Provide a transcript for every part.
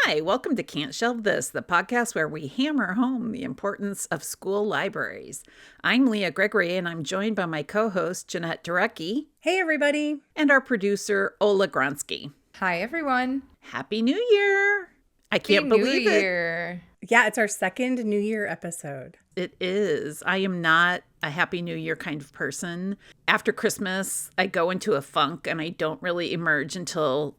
Hi, welcome to Can't Shelve This, the podcast where we hammer home the importance of school libraries. I'm Leah Gregory, and I'm joined by my co-host, Jeanette Durecki. Hey, everybody. And our producer, Ola Gronsky. Hi, everyone. Happy New Year. I can't believe it. Yeah, it's our second New Year episode. It is. I am not a Happy New Year kind of person. After Christmas, I go into a funk and I don't really emerge until,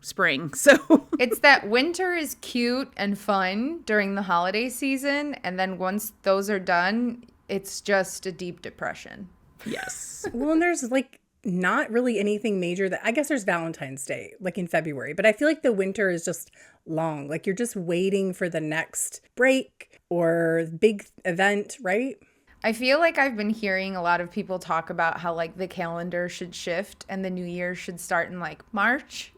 spring. So it's that winter is cute and fun during the holiday season. And then once those are done, it's just a deep depression. Yes. Well, and there's not really anything major I guess there's Valentine's Day, in February, but I feel like the winter is just long. You're just waiting for the next break or big event, right? I feel like I've been hearing a lot of people talk about how the calendar should shift and the new year should start in March.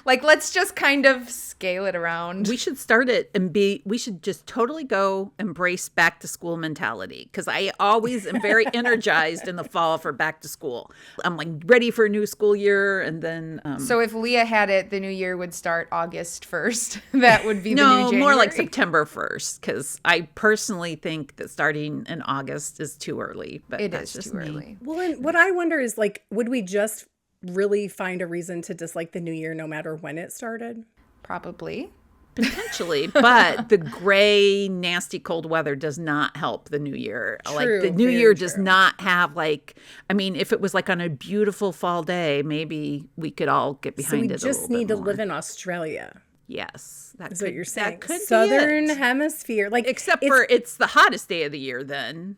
Let's just kind of scale it around. We should start it and we should just totally go embrace back to school mentality. Because I always am very energized in the fall for back to school. I'm ready for a new school year. And then. So if Leah had it, the new year would start August 1st. That would be the new January. No, more like September 1st. Because I personally think that starting in August is too early. But it that's is just too me. early. Well, and what I wonder is would we just really find a reason to dislike the new year no matter when it started? Probably. Potentially, but the gray, nasty cold weather does not help the new year. True, the new year does not have if it was on a beautiful fall day, maybe we could all get behind it a little bit more. So we just need to live in Australia. Yes. That's what you're saying. That could Southern be it. Hemisphere. Except for it's the hottest day of the year then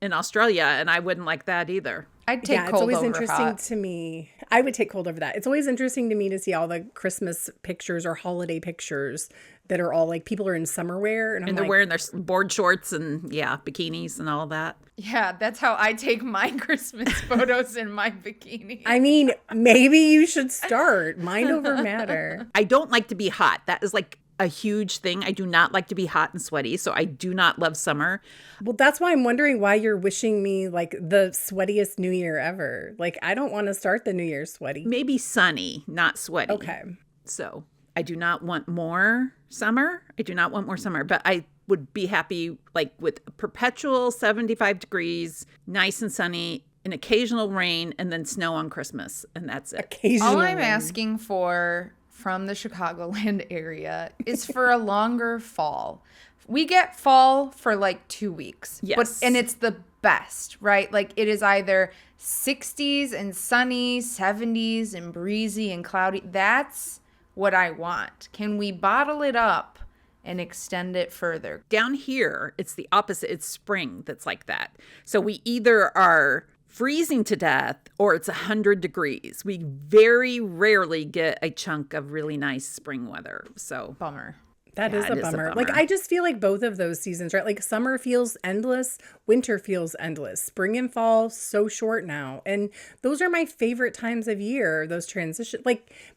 in Australia, and I wouldn't like that either. I'd take cold over it's always interesting hot. to me. I would take cold over that. It's always interesting to me to see all the Christmas pictures or holiday pictures that are all people are in summer wear. And they're wearing their board shorts and, bikinis and all that. Yeah, that's how I take my Christmas photos in my bikini. I mean, maybe you should start. Mind over matter. I don't like to be hot. That is a huge thing. I do not like to be hot and sweaty, so I do not love summer. Well, that's why I'm wondering why you're wishing me the sweatiest New Year ever. I don't want to start the New Year sweaty. Maybe sunny, not sweaty. Okay. So I do not want more summer. But I would be happy with perpetual 75 degrees, nice and sunny, an occasional rain, and then snow on Christmas. And that's it. Occasional All I'm rain. asking for from the Chicagoland area is for a longer fall. We get fall for 2 weeks. Yes. And it's the best, right? It is either 60s and sunny, 70s and breezy and cloudy. That's what I want. Can we bottle it up and extend it further? Down here, it's the opposite. It's spring that's like that. So we either are freezing to death or it's 100 degrees. We very rarely get a chunk of really nice spring weather. So bummer. That is a bummer. I just feel both of those seasons, right? Summer feels endless. Winter feels endless. Spring and fall, so short now. And those are my favorite times of year, those transitions.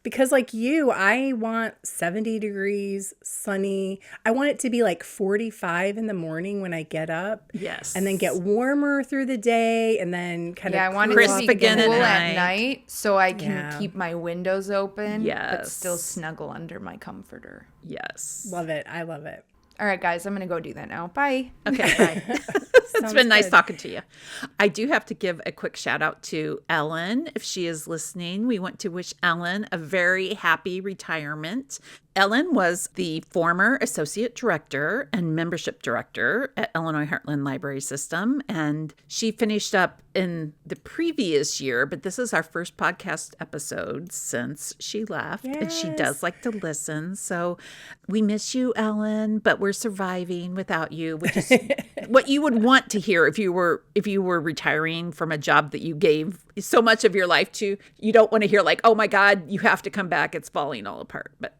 Because you, I want 70 degrees, sunny. I want it to be 45 in the morning when I get up. Yes. And then get warmer through the day and then kind of I want it crisp to be again cool at night so I can keep my windows open, Yes. but still snuggle under my comforter. Yes. Love it. I love it. All right, guys, I'm going to go do that now. Bye. Okay, bye. It's been nice talking to you. I do have to give a quick shout out to Ellen. If she is listening, we want to wish Ellen a very happy retirement. Ellen was the former associate director and membership director at Illinois Heartland Library System, and she finished up in the previous year, but this is our first podcast episode since she left, and she does like to listen. So we miss you, Ellen, but we're surviving without you, which is what you would want to hear if you were retiring from a job that you gave so much of your life to. You don't want to hear oh my God, you have to come back. It's falling all apart. But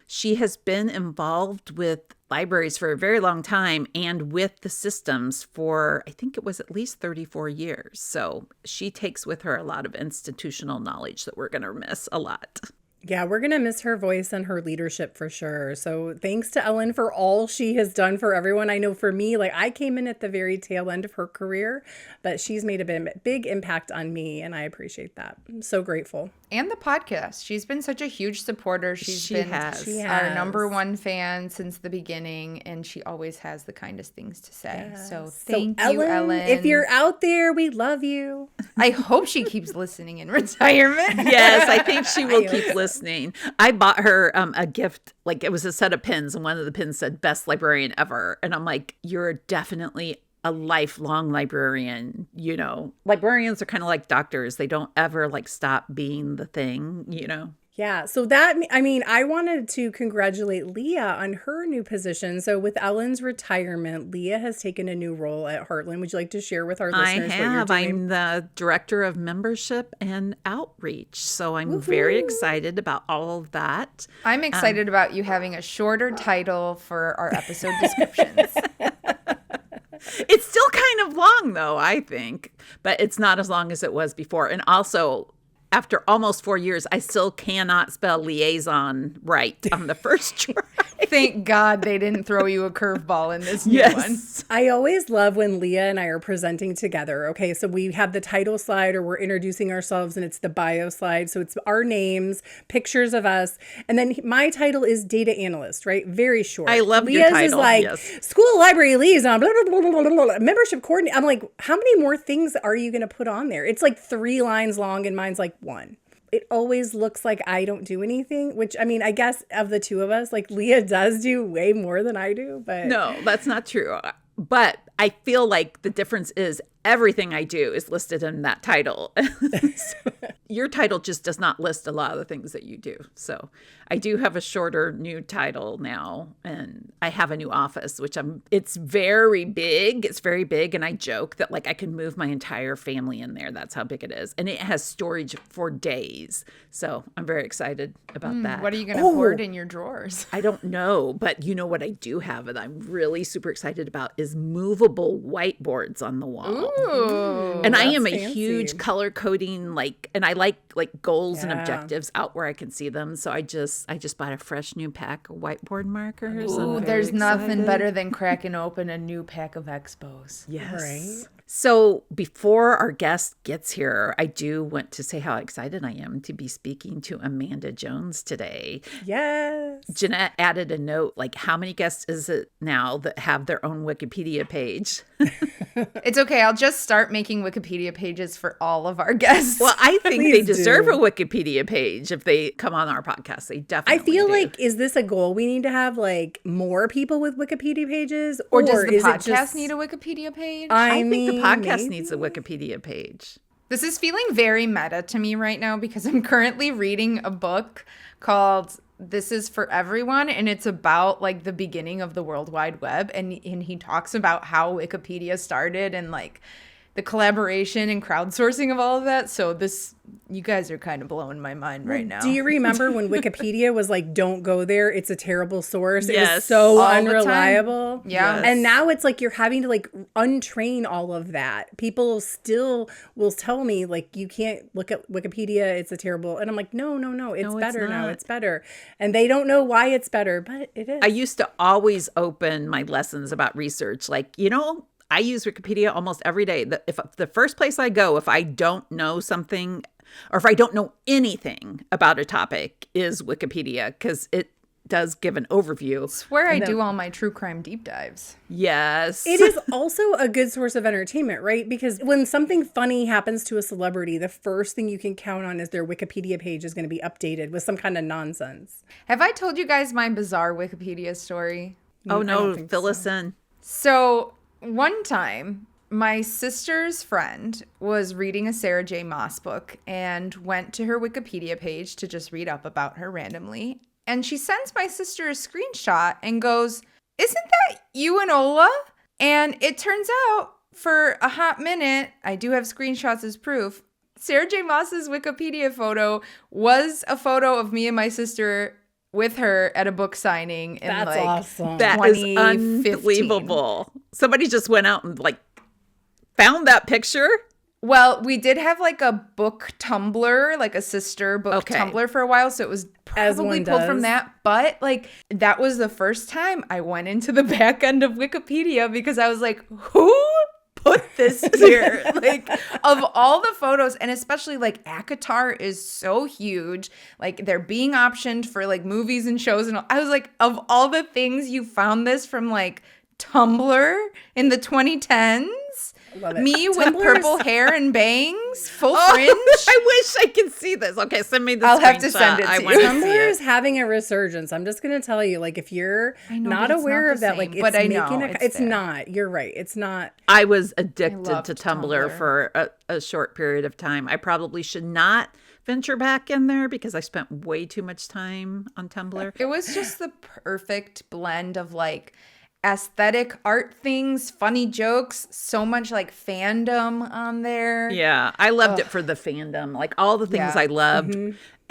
she has been involved with libraries for a very long time and with the systems for, I think it was at least 34 years. So she takes with her a lot of institutional knowledge that we're going to miss a lot. Yeah, we're going to miss her voice and her leadership for sure. So thanks to Ellen for all she has done for everyone. I know for me, like I came in at the very tail end of her career, but she's made a big impact on me, and I appreciate that. I'm so grateful. And the podcast. She's been such a huge supporter. She has. Our number one fan since the beginning, and she always has the kindest things to say. Yes. So thank you, Ellen. If you're out there, we love you. I hope she keeps listening in retirement. Yes, I think she will keep listening. I bought her a gift, like it was a set of pins, and one of the pins said "Best Librarian Ever," and I'm like, "You're definitely a lifelong librarian." You know, librarians are kind of like doctors; they don't ever like stop being the thing. You know. Yeah. So that, I mean, I wanted to congratulate Leah on her new position. So with Ellen's retirement, Leah has taken a new role at Heartland. Would you like to share with our listeners what you're doing? I'm the director of membership and outreach. So I'm very excited about all of that. I'm excited about you having a shorter title for our episode descriptions. It's still kind of long though, I think, but it's not as long as it was before. And also, after almost 4 years, I still cannot spell liaison right on the first try. Thank God they didn't throw you a curveball in this new one. I always love when Leah and I are presenting together. Okay, so we have the title slide, or we're introducing ourselves, and it's the bio slide. So it's our names, pictures of us. And then my title is data analyst, right? Very short. I love Leah's your title. Is like, yes. School library liaison, blah, blah, blah, blah, blah, blah, membership coordinator. I'm like, how many more things are you going to put on there? It's like 3 lines long, and mine's like 1. It always looks like I don't do anything, which, I mean, I guess of the two of us, like Leah does do way more than I do, but. No, that's not true. But I feel like the difference is everything I do is listed in that title. Your title just does not list a lot of the things that you do. So I do have a shorter new title now, and I have a new office, which it's very big. It's very big. And I joke that like I can move my entire family in there. That's how big it is. And it has storage for days. So I'm very excited about that. What are you going to hoard in your drawers? I don't know. But you know what I do have that I'm really super excited about is movable whiteboards on the wall. Ooh, and I am a huge color coding, and I like goals and objectives out where I can see them. So I just bought a fresh new pack of whiteboard markers. Ooh, there's nothing better than cracking open a new pack of Expos. Yes. Right. So before our guest gets here, I do want to say how excited I am to be speaking to Amanda Jones today. Yes. Jeanette added a note, like, how many guests is it now that have their own Wikipedia page? It's okay. I'll just start making Wikipedia pages for all of our guests. Well, I think they deserve a Wikipedia page if they come on our podcast. They definitely I feel do. like, is this a goal? We need to have like more people with Wikipedia pages? Or does the podcast need a Wikipedia page? I think the podcast needs a Wikipedia page. This is feeling very meta to me right now because I'm currently reading a book called This Is For Everyone, and it's about like the beginning of the World Wide Web, and he talks about how Wikipedia started and like the collaboration and crowdsourcing of all of that. So you guys are kind of blowing my mind right now. Do you remember when Wikipedia was like, don't go there, it's a terrible source? Yes. It was so unreliable. Yeah. Yes. And now it's like you're having to like untrain all of that. People still will tell me like, you can't look at Wikipedia, it's a terrible. And I'm like, no, it's better now. It's better. And they don't know why it's better, but it is. I used to always open my lessons about research like, I use Wikipedia almost every day. If the first place I go, if I don't know something or if I don't know anything about a topic, is Wikipedia, because it does give an overview. It's where I do all my true crime deep dives. Yes. It is also a good source of entertainment, right? Because when something funny happens to a celebrity, the first thing you can count on is their Wikipedia page is going to be updated with some kind of nonsense. Have I told you guys my bizarre Wikipedia story? Oh, no. Fill us in. So one time, my sister's friend was reading a Sarah J. Maas book and went to her Wikipedia page to just read up about her randomly. And she sends my sister a screenshot and goes, "Isn't that you and Ola?" And it turns out, for a hot minute, I do have screenshots as proof, Sarah J. Maas's Wikipedia photo was a photo of me and my sister with her at a book signing in That's like awesome. That is unbelievable. Somebody just went out and like found that picture Well, we did have like a book Tumblr, like a sister book Tumblr for a while. So it was probably pulled from that. But like that was the first time I went into the back end of Wikipedia because I was like, who put this here? Like of all the photos, and especially like ACOTAR is so huge. Like they're being optioned for like movies and shows. And I was like, of all the things you found this from like Tumblr in the 2010s. Me with purple hair and bangs, full fringe. I wish I could see this. Okay, send me the I'll screenshot. have to send it to you. Tumblr is having a resurgence. I'm just going to tell you, like, if you're not aware of that, like, it's making it's not. You're right. It's not. I was addicted to Tumblr for a short period of time. I probably should not venture back in there because I spent way too much time on Tumblr. It was just the perfect blend of, like, aesthetic art things, funny jokes, so much like fandom on there. Yeah, I loved it for the fandom. Like all the things I loved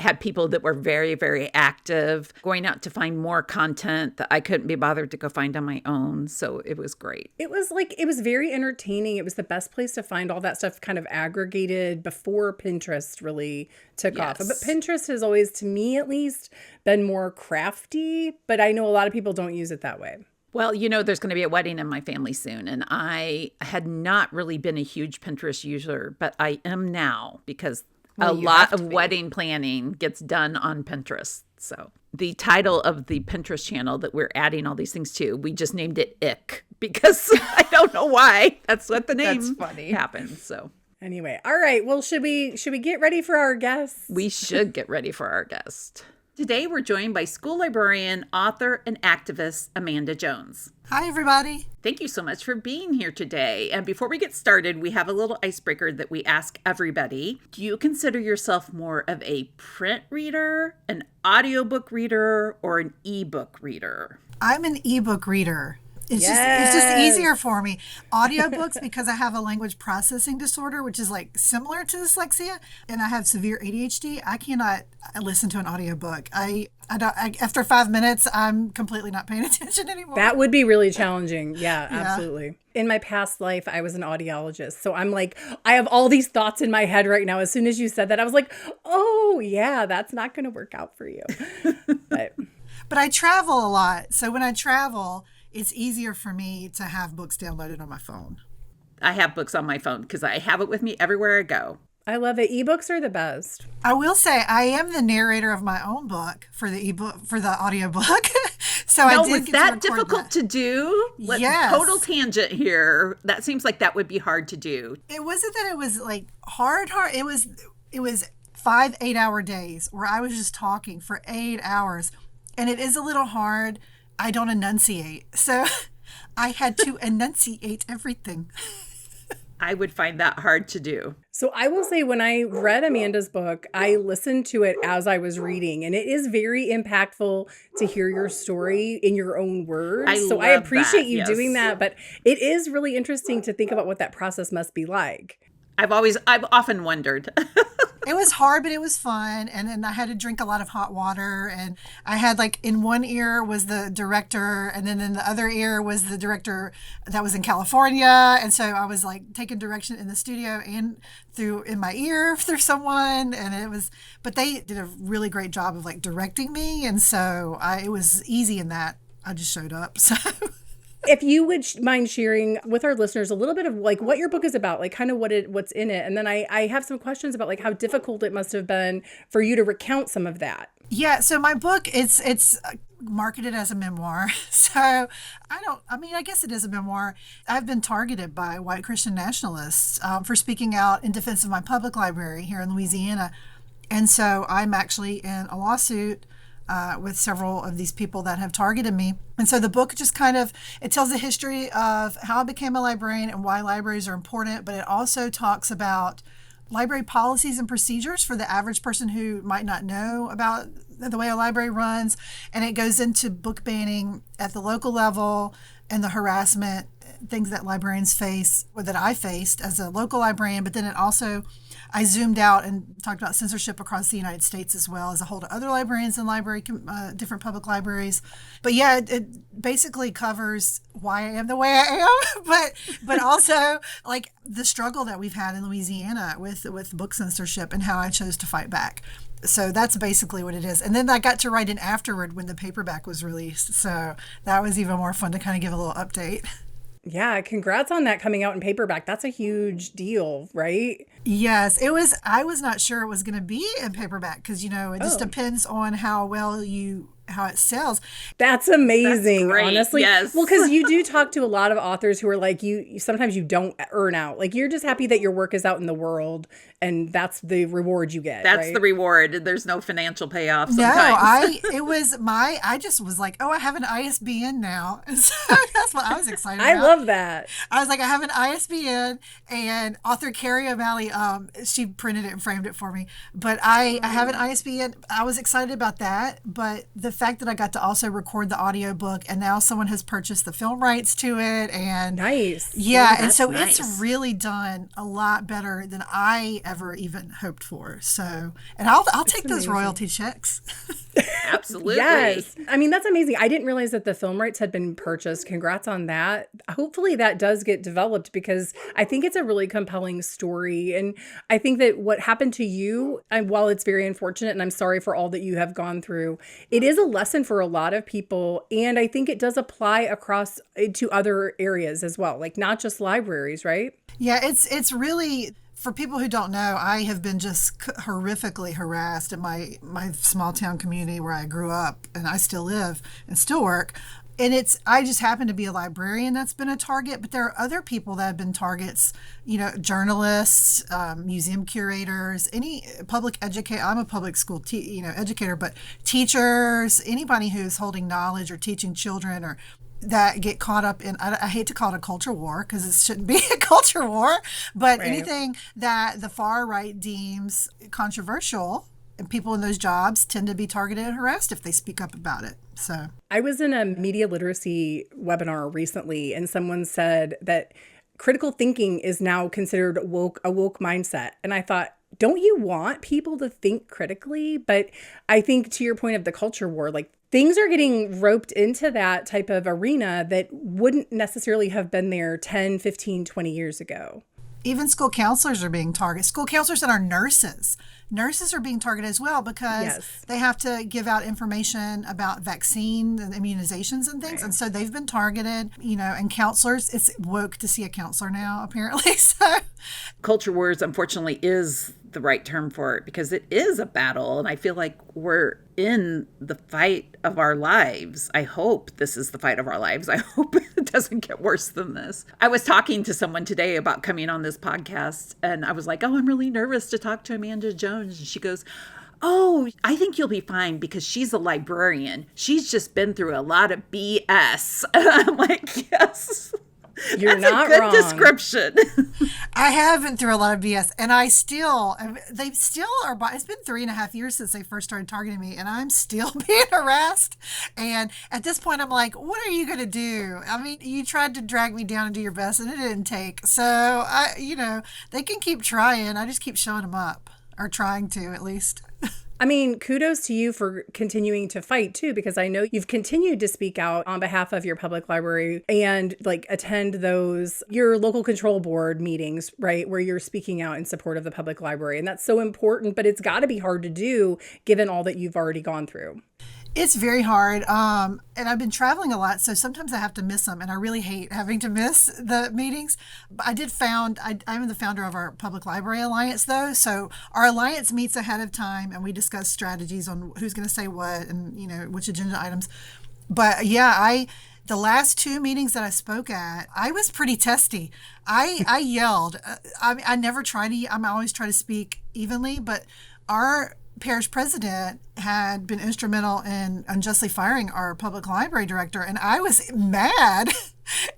had people that were very, very active, going out to find more content that I couldn't be bothered to go find on my own. So it was great. It was very entertaining. It was the best place to find all that stuff kind of aggregated before Pinterest really took off. But Pinterest has always, to me at least, been more crafty, but I know a lot of people don't use it that way. Well, you know, there's going to be a wedding in my family soon, and I had not really been a huge Pinterest user, but I am now because a lot of wedding planning gets done on Pinterest. So the title of the Pinterest channel that we're adding all these things to, we just named it Ick because I don't know why. That's what the name happens. So anyway, all right. Well, should we get ready for our guests? We should get ready for our guest. Today, we're joined by school librarian, author, and activist Amanda Jones. Hi, everybody. Thank you so much for being here today. And before we get started, we have a little icebreaker that we ask everybody. Do you consider yourself more of a print reader, an audiobook reader, or an ebook reader? I'm an ebook reader. It's just easier for me. Audiobooks, because I have a language processing disorder, which is like similar to dyslexia, and I have severe ADHD. I cannot listen to an audiobook. I don't. After 5 minutes, I'm completely not paying attention anymore. That would be really challenging. Yeah, absolutely. In my past life, I was an audiologist. So I'm like, I have all these thoughts in my head right now. As soon as you said that, I was like, oh, yeah, that's not going to work out for you. But I travel a lot. So when I travel, it's easier for me to have books downloaded on my phone. I have books on my phone because I have it with me everywhere I go. I love it. Ebooks are the best. I will say I am the narrator of my own book for the audiobook. So I did was that difficult to do? Yes. Total tangent here. That seems like that would be hard to do. It wasn't that it was like hard. It was 5 8-hour days where I was just talking for 8 hours, and it is a little hard. I don't enunciate. So I had to enunciate everything. I would find that hard to do. So I will say when I read Amanda's book, I listened to it as I was reading, and it is very impactful to hear your story in your own words. I appreciate you doing that, but it is really interesting to think about what that process must be like. I've often wondered. It was hard, but it was fun. And then I had to drink a lot of hot water. And I had like in one ear was the director, and then in the other ear was the director that was in California. And so I was like taking direction in the studio and in my ear through someone. And but they did a really great job of like directing me. And so it was easy in that. I just showed up. So. If you would mind sharing with our listeners a little bit of like what your book is about, like kind of what's in it. And then I have some questions about like how difficult it must have been for you to recount some of that. Yeah. So my book, it's marketed as a memoir. So I guess it is a memoir. I've been targeted by white Christian nationalists for speaking out in defense of my public library here in Louisiana. And so I'm actually in a lawsuit with several of these people that have targeted me. And so the book just it tells the history of how I became a librarian and why libraries are important, but it also talks about library policies and procedures for the average person who might not know about the way a library runs. And it goes into book banning at the local level and the harassment things that librarians face, or that I faced as a local librarian, but then it also, I zoomed out and talked about censorship across the United States as well as a whole to other librarians in different public libraries. But yeah, it basically covers why I am the way I am, but also like the struggle that we've had in Louisiana with book censorship and how I chose to fight back. So that's basically what it is. And then I got to write in afterward when the paperback was released. So that was even more fun to kind of give a little update. Yeah, congrats on that coming out in paperback. That's a huge deal, right? Yes, it was. I was not sure it was going to be in paperback because, it just depends on how it sells. That's amazing, That's great. Honestly. Yes. Well, because you do talk to a lot of authors who are like, sometimes you don't earn out. Like, you're just happy that your work is out in the world, and that's the reward you get. That's right? the reward. There's no financial payoff No, sometimes. I just was like, oh, I have an ISBN now. And so that's what I was excited I about. love that. I was like, I have an ISBN, and author Carrie O'Malley, she printed it and framed it for me. But I have an ISBN. I was excited about that. But the fact that I got to also record the audiobook, and now someone has purchased the film rights to it. And Nice. yeah, Ooh, and so that's it's nice. really done a lot better than I ever even hoped for. So, and I'll take those amazing. royalty checks. Absolutely. Yes. I mean, that's amazing. I didn't realize that the film rights had been purchased. Congrats on that. Hopefully that does get developed because I think it's a really compelling story. And I think that what happened to you, and while it's very unfortunate, and I'm sorry for all that you have gone through, it is a lesson for a lot of people. And I think it does apply across to other areas as well, like not just libraries, right? Yeah, it's really, for people who don't know, I have been just horrifically harassed in my small town community where I grew up, and I still live and still work. And I just happen to be a librarian that's been a target, but there are other people that have been targets, journalists, museum curators, any public educator. I'm a public school educator, but teachers, anybody who's holding knowledge or teaching children or that get caught up in, I hate to call it a culture war because it shouldn't be a culture war, but Right. anything that the far right deems controversial, and people in those jobs tend to be targeted and harassed if they speak up about it. So I was in a media literacy webinar recently, and someone said that critical thinking is now considered a woke mindset. And I thought, don't you want people to think critically? But I think to your point of the culture war, like things are getting roped into that type of arena that wouldn't necessarily have been there 10, 15, 20 years ago. even school counselors are being targeted. School counselors and our nurses. Nurses are being targeted as well because Yes. they have to give out information about vaccine and immunizations and things. Right. And so they've been targeted, and counselors, it's woke to see a counselor now, apparently. So Culture wars, unfortunately, is the right term for it because it is a battle. And I feel like we're in the fight of our lives. I hope this is the fight of our lives. I hope it doesn't get worse than this. I was talking to someone today about coming on this podcast, and I was like, oh, I'm really nervous to talk to Amanda Jones. And she goes, oh, I think you'll be fine because she's a librarian. She's just been through a lot of BS. And I'm like, yes. You're That's not a good wrong. description. I have been through a lot of BS, and they still are. It's been 3.5 years since they first started targeting me, and I'm still being harassed. And at this point, I'm like, what are you going to do? I mean, you tried to drag me down and do your best, and it didn't take. So they can keep trying. I just keep showing them up, or trying to at least. I mean, kudos to you for continuing to fight too, because I know you've continued to speak out on behalf of your public library and attend your local control board meetings, right? Where you're speaking out in support of the public library. And that's so important, but it's got to be hard to do given all that you've already gone through. It's very hard. And I've been traveling a lot, so sometimes I have to miss them. And I really hate having to miss the meetings. But I'm the founder of our Public Library Alliance, though. So our alliance meets ahead of time, and we discuss strategies on who's going to say what and, which agenda items. But yeah, the last 2 meetings that I spoke at, I was pretty testy. I yelled. I never try to, I always try to speak evenly, but our parish president had been instrumental in unjustly firing our public library director, and I was mad.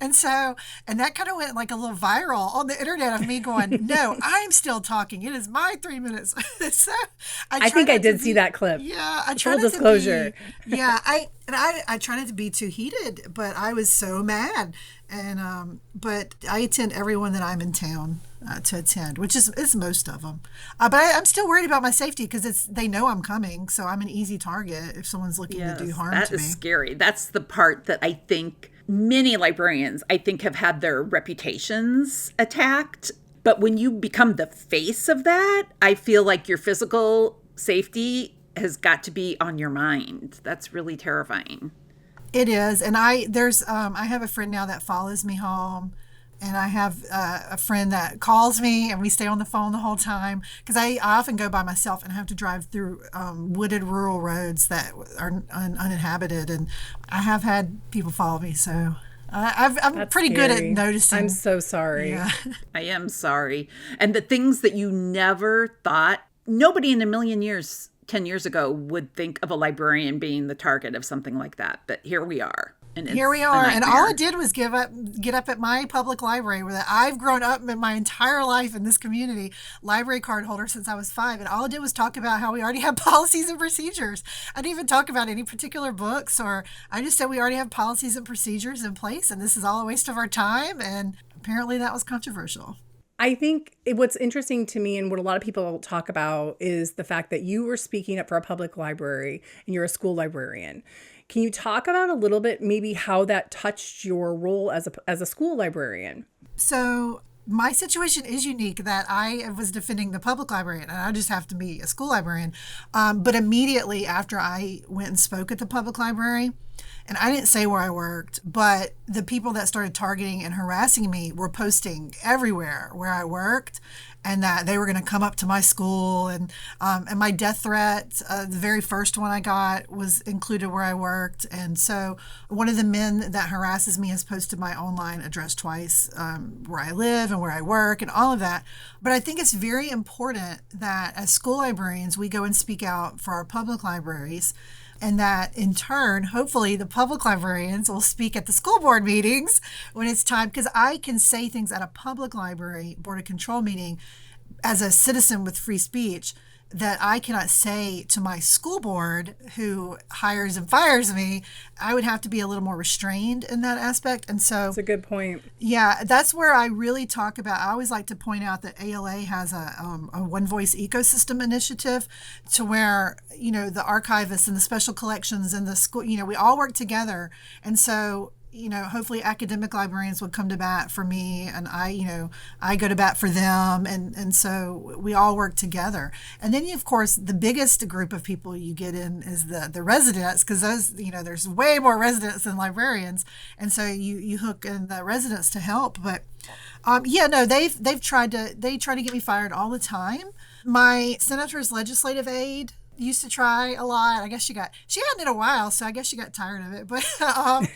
And that kind of went like a little viral on the internet of me going, no, I'm still talking. It is my 3 minutes. So I think I did see that clip. Yeah. I try Full not disclosure. to be, yeah. I try not to be too heated, but I was so mad. And but I attend everyone that I'm in town to attend, which is most of them. But I'm still worried about my safety because they know I'm coming, so I'm an easy target if someone's looking to do harm to me. That is scary. That's the part that I think many librarians, have had their reputations attacked. But when you become the face of that, I feel like your physical safety has got to be on your mind. That's really terrifying. It is. And I have a friend now that follows me home, and I have a friend that calls me, and we stay on the phone the whole time because I often go by myself and have to drive through wooded rural roads that are uninhabited, and I have had people follow me. So I'm pretty good at noticing. I'm so sorry. Yeah. I am sorry. And the things that you never thought, nobody in a million years 10 years ago would think of a librarian being the target of something like that. But here we are. And here we are. And all I did was get up at my public library where I've grown up in my entire life in this community, library card holder since I was 5. And all I did was talk about how we already have policies and procedures. I didn't even talk about any particular books, or I just said we already have policies and procedures in place, and this is all a waste of our time. And apparently that was controversial. I think what's interesting to me and what a lot of people talk about is the fact that you were speaking up for a public library and you're a school librarian. Can you talk about a little bit maybe how that touched your role as a school librarian? So my situation is unique that I was defending the public librarian, and I just have to be a school librarian. But immediately after I went and spoke at the public library, and I didn't say where I worked, but the people that started targeting and harassing me were posting everywhere where I worked, and that they were going to come up to my school. And my death threat, the very first one I got, was included where I worked. And so one of the men that harasses me has posted my online address twice, where I live and where I work and all of that. But I think it's very important that as school librarians, we go and speak out for our public libraries. And that in turn, hopefully the public librarians will speak at the school board meetings when it's time, because I can say things at a public library board of control meeting as a citizen with free speech that I cannot say to my school board who hires and fires me. I would have to be a little more restrained in that aspect. And so that's a good point. Yeah, that's where I really talk about, I always like to point out that ALA has a One Voice ecosystem initiative to where, the archivists and the special collections and the school, we all work together. And so hopefully academic librarians would come to bat for me, and I go to bat for them. And so we all work together. And then, of course, the biggest group of people you get in is the residents, because those, there's way more residents than librarians. And so you hook in the residents to help. But they've tried to get me fired all the time. My senator's legislative aide used to try a lot. I guess she hadn't in a while, so I guess she got tired of it. But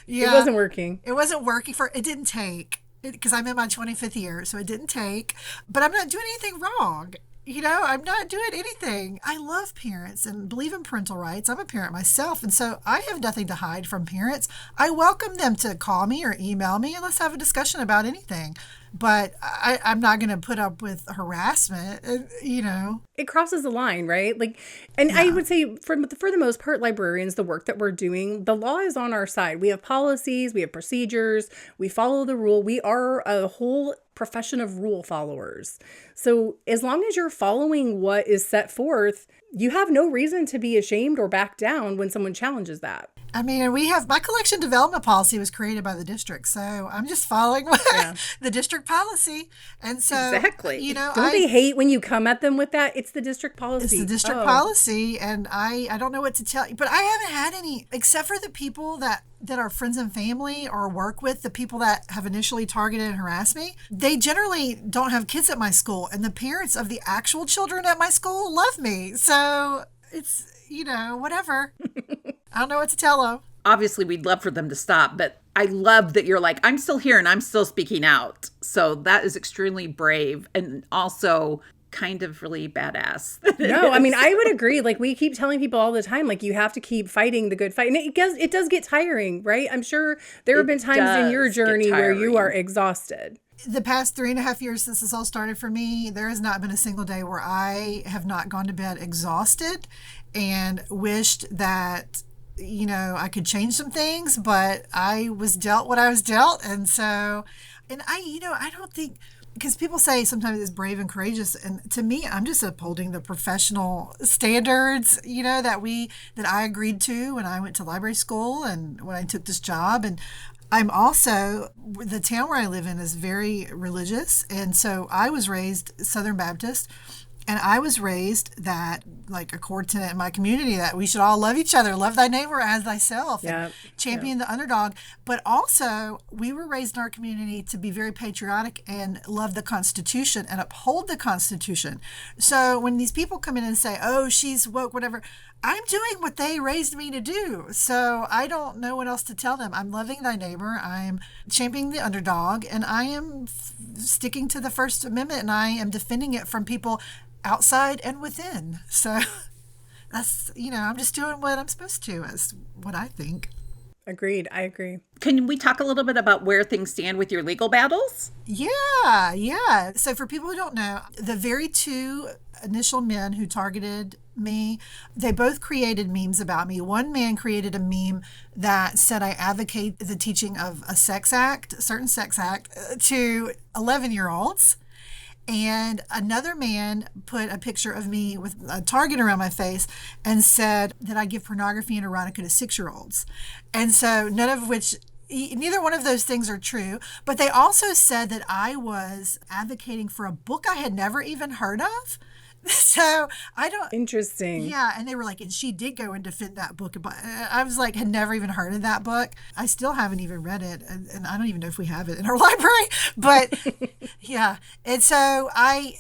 yeah, it wasn't working. It didn't take, because I'm in my 25th year, so it didn't take. But I'm not doing anything wrong. I'm not doing anything. I love parents and believe in parental rights. I'm a parent myself, and so I have nothing to hide from parents. I welcome them to call me or email me, and let's have a discussion about anything. But I'm not going to put up with harassment, It crosses the line, right? I would say for the most part, librarians, the work that we're doing, the law is on our side. We have policies, we have procedures, we follow the rule. We are a whole profession of rule followers. So as long as you're following what is set forth, you have no reason to be ashamed or back down when someone challenges that. I mean, my collection development policy was created by the district, so I'm just following the district policy. And so, exactly. Don't they hate when you come at them with that? It's the district policy. It's the district policy, and I don't know what to tell you. But I haven't had any, except for the people that are friends and family or work with, the people that have initially targeted and harassed me. They generally don't have kids at my school, and the parents of the actual children at my school love me. So it's, whatever. I don't know what to tell them. Obviously, we'd love for them to stop, but I love that you're like, I'm still here and I'm still speaking out. So that is extremely brave and also kind of really badass. No, I mean, I would agree. We keep telling people all the time, you have to keep fighting the good fight. And it does get tiring, right? I'm sure there have been times in your journey where you are exhausted. The past 3.5 years since this all started for me, there has not been a single day where I have not gone to bed exhausted and wished that I could change some things, but I was dealt what I was dealt. And so, and I don't think, because people say sometimes it's brave and courageous, and to me, I'm just upholding the professional standards, that I agreed to when I went to library school and when I took this job. And I'm also, the town where I live in is very religious, and so I was raised Southern Baptist. And I was raised that, like a core tenet in my community, that we should all love each other, love thy neighbor as thyself, and champion the underdog. But also, we were raised in our community to be very patriotic and love the Constitution and uphold the Constitution. So when these people come in and say, oh, she's woke, whatever, I'm doing what they raised me to do. So I don't know what else to tell them. I'm loving thy neighbor. I'm championing the underdog, and I am sticking to the First Amendment, and I am defending it from people outside and within. So that's, I'm just doing what I'm supposed to, is what I think. Agreed. I agree. Can we talk a little bit about where things stand with your legal battles? Yeah. So for people who don't know, the very two initial men who targeted me, they both created memes about me. One man created a meme that said I advocate the teaching of a certain sex act to 11-year-olds. And another man put a picture of me with a target around my face and said that I give pornography and erotica to 6-year-olds. And so neither one of those things are true. But they also said that I was advocating for a book I had never even heard of. So I don't. Interesting. Yeah. And they were like, and she did go and defend that book. But I was like, had never even heard of that book. I still haven't even read it. And I don't even know if we have it in our library. But yeah. And so I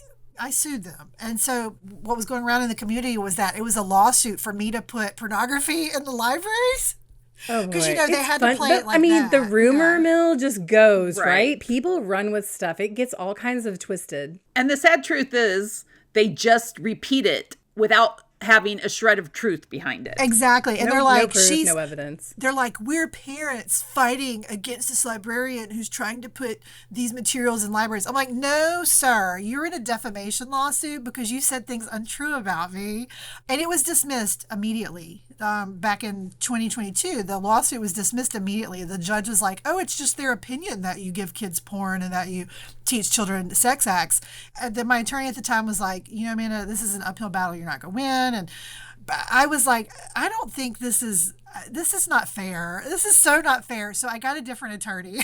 sued them. And so what was going around in the community was that it was a lawsuit for me to put pornography in the libraries. Oh, because boy. they had to play it like that. The rumor mill just goes, Right. right? People run with stuff. It gets all kinds of twisted. And the sad truth is they just repeat it without having a shred of truth behind it. Exactly. And they're No like, proof, no evidence. They're like, we're parents fighting against this librarian who's trying to put these materials in libraries. I'm like, no, sir, you're in a defamation lawsuit because you said things untrue about me. And it was dismissed immediately. Back in 2022, the lawsuit was dismissed immediately. The judge was like, oh, it's just their opinion that you give kids porn and that you teach children sex acts. And then my attorney at the time was like, Amanda, this is an uphill battle. You're not going to win. And I was like, I don't think this is not fair. This is so not fair. So I got a different attorney.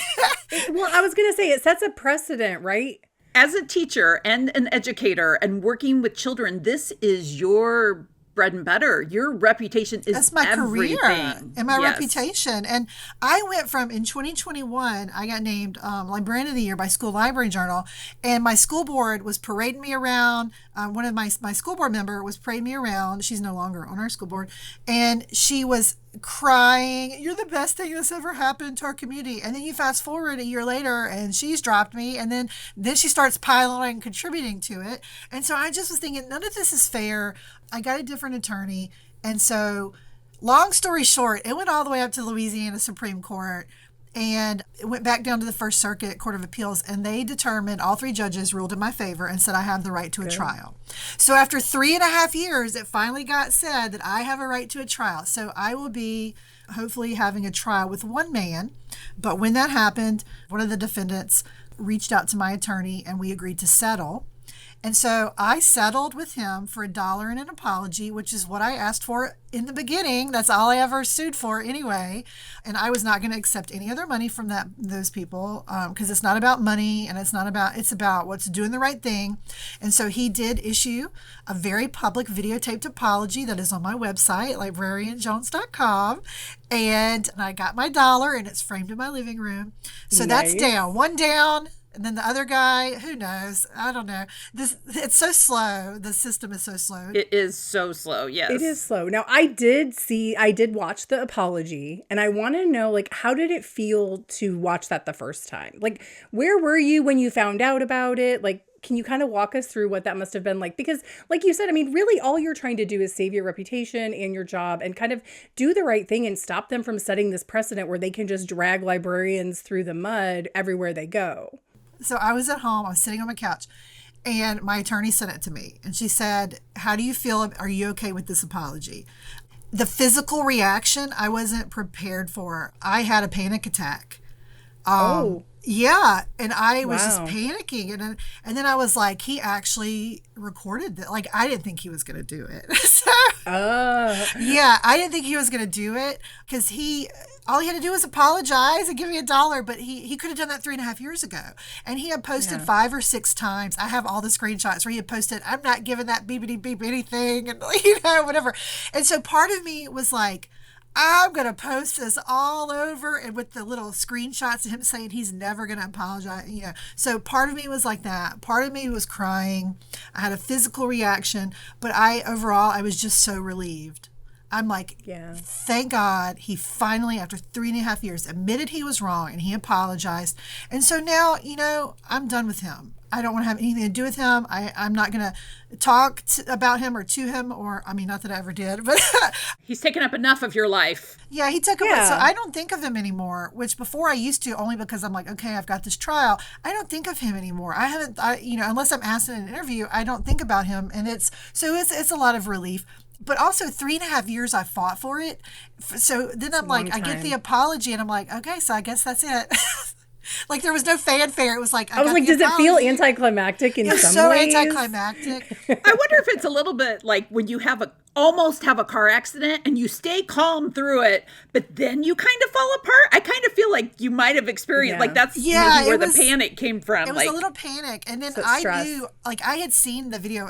Well, I was going to say, it sets a precedent, right? As a teacher and an educator and working with children, this is your bread and butter. Your reputation is That's my everything. career and my Yes. reputation. And I went from, in 2021, I got named Librarian of the Year by School Library Journal. And my school board was parading me around. One of my school board member was parading me around. She's no longer on our school board. And she was crying, you're the best thing that's ever happened to our community. And then you fast forward a year later and she's dropped me, and then she starts piling on and contributing to it. And so I just was thinking, none of this is fair. I got a different attorney. And so long story short, it went all the way up to Louisiana Supreme Court, and it went back down to the First Circuit Court of Appeals, and they determined, all three judges ruled in my favor and said I have the right to a trial. So after 3.5 years, it finally got said that I have a right to a trial. So I will be hopefully having a trial with one man. But when that happened, one of the defendants reached out to my attorney and we agreed to settle. And so I settled with him for $1 and an apology, which is what I asked for in the beginning. That's all I ever sued for anyway. And I was not going to accept any other money from those people because it's not about money, and it's about what's doing the right thing. And so he did issue a very public videotaped apology that is on my website, librarianjones.com. And I got my $1, and it's framed in my living room. So Nice. That's down. One down. And then the other guy, who knows? I don't know. It's so slow. The system is so slow. It is so slow. Yes. It is slow. Now, I did watch the apology, and I want to know, like, how did it feel to watch that the first time? Like, where were you when you found out about it? Like, can you kind of walk us through what that must have been like? Because like you said, I mean, really all you're trying to do is save your reputation and your job and kind of do the right thing and stop them from setting this precedent where they can just drag librarians through the mud everywhere they go. So I was at home, I was sitting on my couch, and my attorney sent it to me. And she said, how do you feel? Are you okay with this apology? The physical reaction, I wasn't prepared for. I had a panic attack. Yeah, and I was just panicking, and then I was like, he actually recorded that. Like, I didn't think he was going to do it. So, yeah, I didn't think he was going to do it because all he had to do was apologize and give me $1, but he could have done that 3.5 years ago. And he had posted 5 or 6 times. I have all the screenshots where he had posted, I'm not giving that beepity beep anything, and whatever. And so part of me was like, I'm going to post this all over, and with the little screenshots of him saying he's never going to apologize. So part of me was like that. Part of me was crying. I had a physical reaction, but overall, I was just so relieved. I'm like, thank God he finally, after 3.5 years, admitted he was wrong and he apologized. And so now, I'm done with him. I don't want to have anything to do with him. I'm not going to talk about him or to him, or, I mean, not that I ever did, but he's taken up enough of your life. Yeah, he took up, so I don't think of him anymore, which before I used to, only because I'm like, okay, I've got this trial. I don't think of him anymore. I haven't, unless I'm asked in an interview, I don't think about him. And it's a lot of relief. But also 3.5 years I fought for it. So then I'm like, I get the apology and I'm like, okay, so I guess that's it. Like, there was no fanfare. It was like, I was like, does it feel anticlimactic in some ways? It's so anticlimactic. I wonder if it's a little bit like when you almost have a car accident and you stay calm through it, but then you kind of fall apart. I kind of feel like you might have experienced, like that's maybe where the panic came from. It was a little panic. And then I knew, like, I had seen the video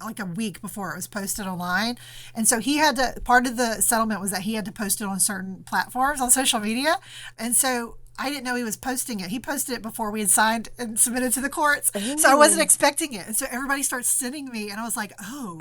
like a week before it was posted online. And so he had to, part of the settlement was that he had to post it on certain platforms on social media. And so I didn't know he was posting it. He posted it before we had signed and submitted to the courts. Ooh. So I wasn't expecting it. And so everybody starts sending me, and I was like, oh.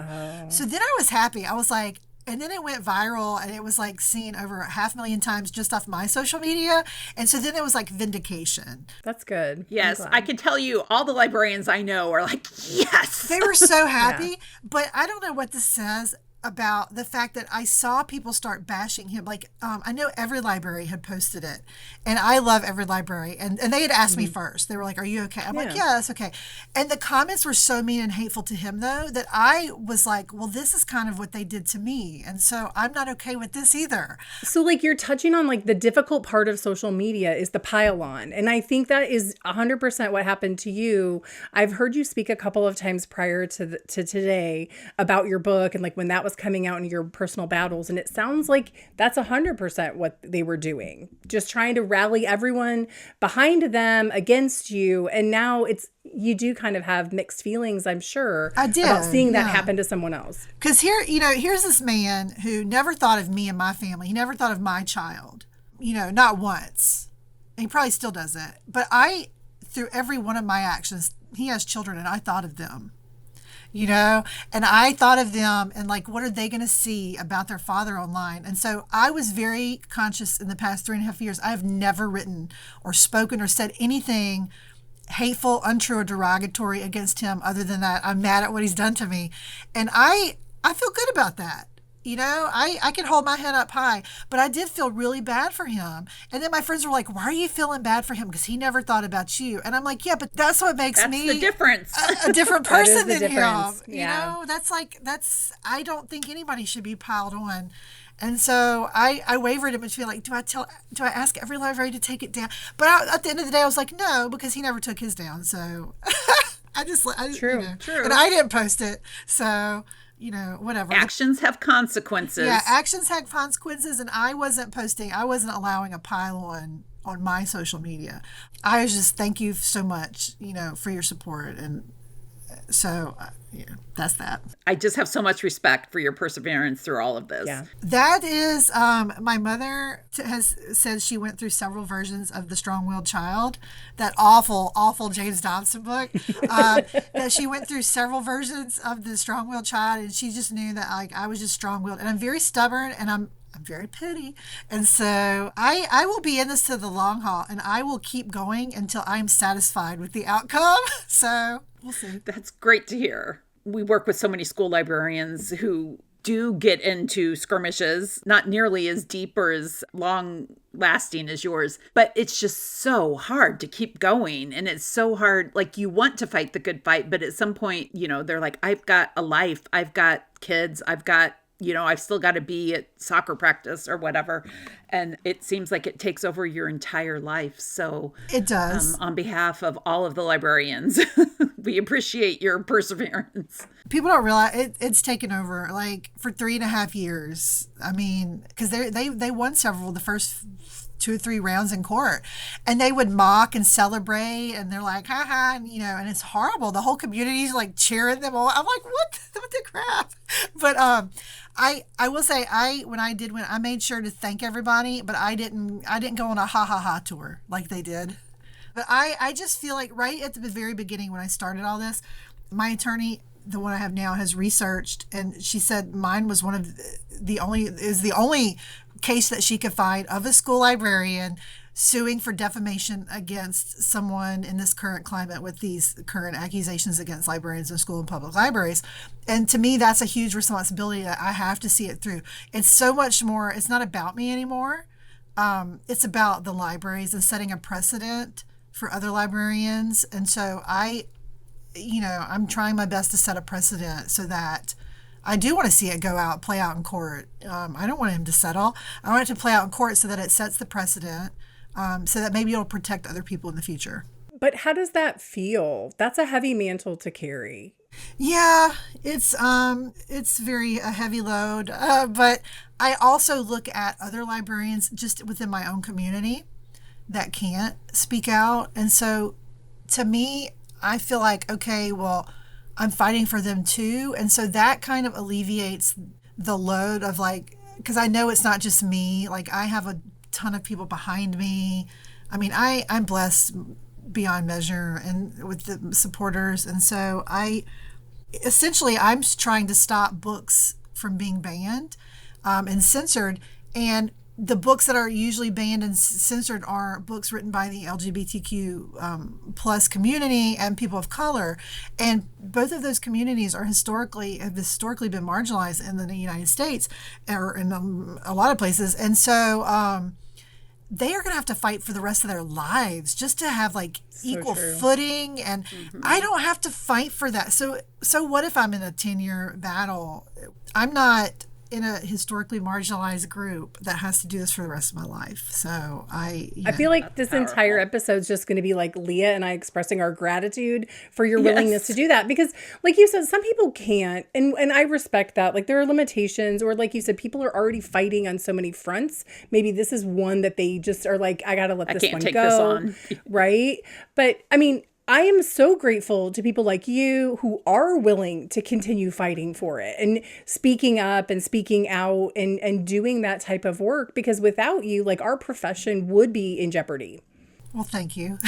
So then I was happy. I was like, and then it went viral, and it was like seen over 500,000 times just off my social media. And so then it was like vindication. That's good. Yes, I can tell you all the librarians I know are like, yes. They were so happy. But I don't know what this says about the fact that I saw people start bashing him. Like, I know Every Library had posted it, and I love Every Library, and they had asked me first. They were like, are you okay? I'm like, yeah, that's okay. And the comments were so mean and hateful to him, though, that I was like, well, this is kind of what they did to me, and so I'm not okay with this either. So, like, you're touching on, like, the difficult part of social media is the pile-on, and I think that is 100% what happened to you. I've heard you speak a couple of times prior to today about your book and, like, when that was coming out in your personal battles, and it sounds like that's 100% what they were doing, just trying to rally everyone behind them against you. And now you do kind of have mixed feelings, I'm sure, about seeing that happen to someone else. Because here's this man who never thought of me and my family. He never thought of my child, not once. And he probably still doesn't. But through every one of my actions, he has children, and I thought of them. And I thought of them and, like, what are they going to see about their father online? And so I was very conscious in the past 3.5 years. I have never written or spoken or said anything hateful, untrue, or derogatory against him other than that I'm mad at what he's done to me. And I feel good about that. I can hold my head up high, but I did feel really bad for him. And then my friends were like, why are you feeling bad for him? Because he never thought about you. And I'm like, yeah, but that's what makes me the difference. A different person than difference. him. I don't think anybody should be piled on. And so I wavered in between, like, do I ask Every Library to take it down? But at the end of the day, I was like, no, because he never took his down. So True. And I didn't post it. So, whatever. Actions have consequences. Yeah, actions have consequences, and I wasn't allowing a pile on my social media. I was just, thank you so much, for your support. And so, that's that. I just have so much respect for your perseverance through all of this. Yeah. That is, my mother has said she went through several versions of The Strong-Willed Child, that awful, awful James Dobson book. That she went through several versions of The Strong-Willed Child, and she just knew that, like, I was just strong-willed, and I'm very stubborn, and I'm very petty. And so I will be in this to the long haul, and I will keep going until I'm satisfied with the outcome. So we'll see. That's great to hear. We work with so many school librarians who do get into skirmishes, not nearly as deep or as long lasting as yours, but it's just so hard to keep going. And it's so hard. Like, you want to fight the good fight, but at some point, they're like, I've got a life, I've got kids, I've got I've still got to be at soccer practice or whatever. And it seems like it takes over your entire life. So it does. On behalf of all of the librarians, we appreciate your perseverance. People don't realize it's taken over like for 3.5 years. I mean, because they won several of the first 2 or 3 rounds in court, and they would mock and celebrate, and they're like, ha ha, and and it's horrible. The whole community's like cheering them all. I'm like, what the crap? But I will say when I made sure to thank everybody, but I didn't go on a ha ha ha tour like they did. But I just feel like right at the very beginning when I started all this, my attorney, the one I have now, has researched, and she said mine was the only case that she could find of a school librarian suing for defamation against someone in this current climate with these current accusations against librarians in school and public libraries. And to me, that's a huge responsibility that I have to see it through. It's so much more. It's not about me anymore. It's about the libraries and setting a precedent for other librarians. And so I'm trying my best to set a precedent so that I do want to see it play out in court. I don't want him to settle. I want it to play out in court so that it sets the precedent, so that maybe it'll protect other people in the future. But how does that feel? That's a heavy mantle to carry. Yeah, it's very a heavy load. But I also look at other librarians just within my own community that can't speak out. And so to me, I feel like, okay, well, I'm fighting for them too. And so that kind of alleviates the load of because I know it's not just me. Like I have a ton of people behind me. I mean, I'm blessed beyond measure and with the supporters. And so I'm trying to stop books from being banned and censored. And the books that are usually banned and censored are books written by the LGBTQ plus community and people of color, and both of those communities have historically been marginalized in the United States or in a lot of places, and so they are going to have to fight for the rest of their lives just to have equal footing, and I don't have to fight for that. So what if I'm in a 10-year battle? I'm not in a historically marginalized group that has to do this for the rest of my life. So I feel like this entire episode is just going to be like Leah and I expressing our gratitude for your willingness to do that. Because like you said, some people can't. And I respect that. Like there are limitations, or like you said, people are already fighting on so many fronts. Maybe this is one that they just are like, I got to let this one go. This on. Right. But I mean, I am so grateful to people like you who are willing to continue fighting for it and speaking up and speaking out and doing that type of work, because without you, our profession would be in jeopardy. Well, thank you.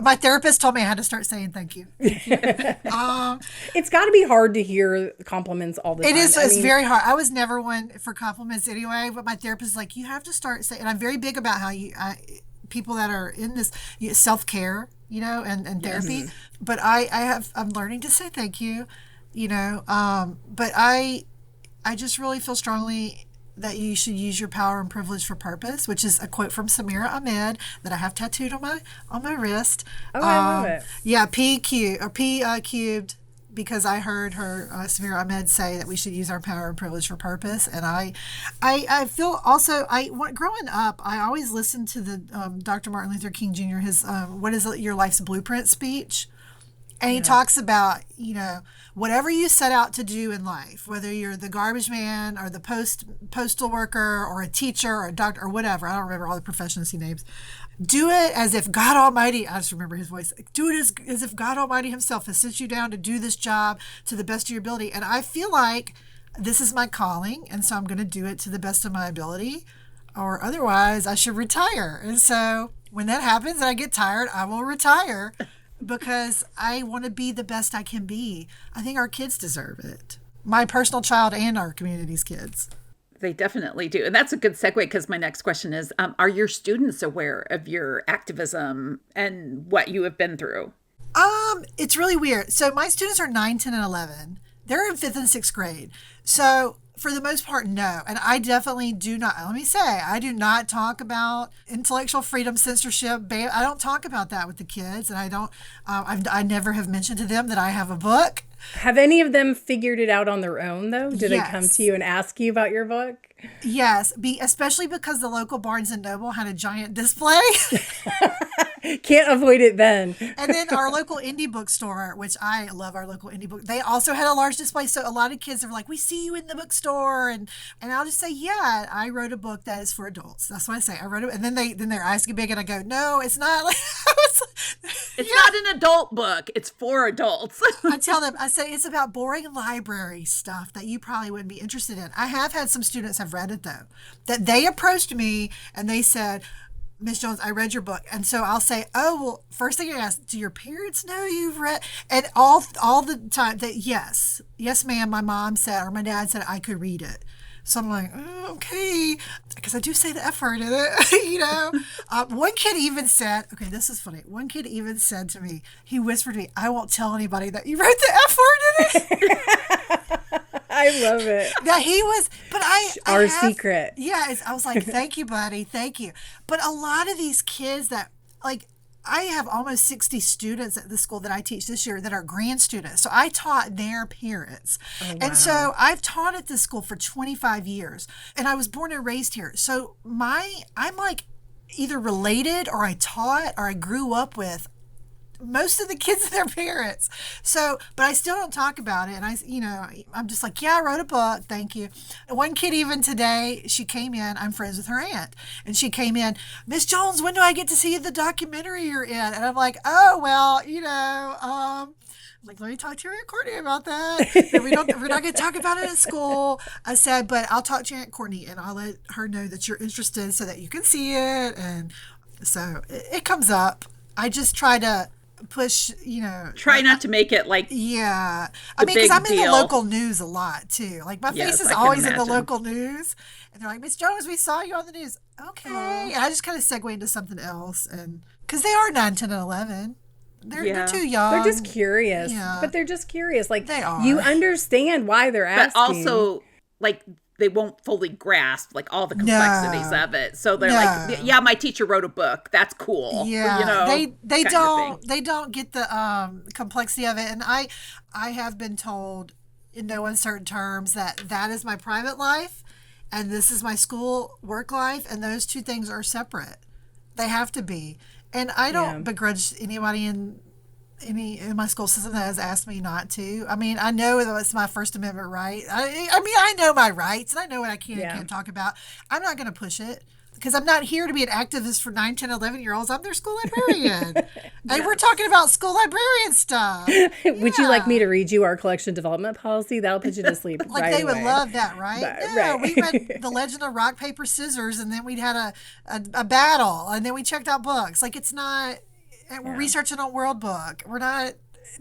My therapist told me I had to start saying thank you. It's got to be hard to hear compliments all the time. It is. It's very hard. I was never one for compliments anyway, but my therapist is like, you have to start saying, and I'm very big about how people that are in this self-care, and therapy. Yes. But I'm learning to say thank you, but I just really feel strongly that you should use your power and privilege for purpose, which is a quote from Samira Ahmed that I have tattooed on my wrist. Oh, I love it. Yeah, P cubed, because I heard her, Samira Ahmed, say that we should use our power and privilege for purpose. And I feel also, growing up, I always listened to the Dr. Martin Luther King Jr., his what is your life's blueprint speech. And he talks about, whatever you set out to do in life, whether you're the garbage man or the postal worker or a teacher or a doctor or whatever, I don't remember all the professions he names, do it as if God Almighty, I just remember his voice, do it as if God Almighty himself has sent you down to do this job to the best of your ability. And I feel like this is my calling, and so I'm going to do it to the best of my ability, or otherwise I should retire. And so when that happens and I get tired, I will retire, because I want to be the best I can be. I think our kids deserve it. My personal child and our community's kids. They definitely do. And that's a good segue, because my next question is, are your students aware of your activism and what you have been through? It's really weird. So my students are 9, 10, and 11. They're in 5th and 6th grade. So for the most part, no. And I definitely do not, let me say, I do not talk about intellectual freedom, censorship. I don't talk about that with the kids. And I never have mentioned to them that I have a book. Have any of them figured it out on their own, though? Did they come Yes. to you and ask you about your book? Yes, especially because the local Barnes and Noble had a giant display. Can't avoid it then. And then our local indie bookstore, which I love our local indie book, they also had a large display. So a lot of kids are like, we see you in the bookstore. And I'll just say, yeah, I wrote a book that is for adults. That's what I say. I wrote it. And then their eyes get big and I go, no, it's not. Like, It's not an adult book. It's for adults. I tell them, I say, it's about boring library stuff that you probably wouldn't be interested in. I have had some students have read it, though, that they approached me and they said, Miss Jones, I read your book. And so I'll say, oh, well, first thing I ask, do your parents know you've read? And all the time that, yes, ma'am, my mom said, or my dad said I could read it. So I'm like, oh, okay, because I do say the F word in it, One kid even said, okay, this is funny. One kid even said to me, he whispered to me, I won't tell anybody that you wrote the F word in it. I love it. Now he was, but Our secret. Yeah, I was like, thank you, buddy, thank you. But a lot of these kids that, like, I have almost 60 students at the school that I teach this year that are grant students. So I taught their parents. Oh, wow. And so I've taught at this school for 25 years. And I was born and raised here. So I'm like either related or I taught or I grew up with most of the kids and their parents. So, but I still don't talk about it. And I'm just like, yeah, I wrote a book. Thank you. And one kid even today, she came in, I'm friends with her aunt. And she came in, Miss Jones, when do I get to see the documentary you're in? And I'm like, oh, well, like, let me talk to your Aunt Courtney about that. We're not going to talk about it at school. I said, but I'll talk to your Aunt Courtney and I'll let her know that you're interested so that you can see it. And so it comes up. I just try to push, Try not to make it like I mean, because I'm in the local news a lot too. Like my face is always in the local news, and they're like, Miss Jones, we saw you on the news. Okay, and I just kind of segue into something else, and because they are 9, 10, and 11, they're too young. They're just curious, but they're just curious. Like they are. You understand why they're asking, but also like they won't fully grasp like all the complexities of it. So they're like, yeah, my teacher wrote a book. That's cool. Yeah, they don't get the complexity of it. And I have been told in no uncertain terms that is my private life and this is my school work life, and those two things are separate. They have to be. And I don't begrudge anybody in my school system that has asked me not to. I mean, I know that it's my First Amendment right. I mean, I know my rights and I know what I can and can't talk about. I'm not going to push it because I'm not here to be an activist for 9, 10, 11-year-olds. I'm their school librarian. And we're talking about school librarian stuff. Would you like me to read you our collection development policy? That'll put you to sleep like right they away. would love that, right? Right. We read The Legend of Rock, Paper, Scissors, and then we'd had a battle, and then we checked out books. Like it's not... We're researching on World Book. We're not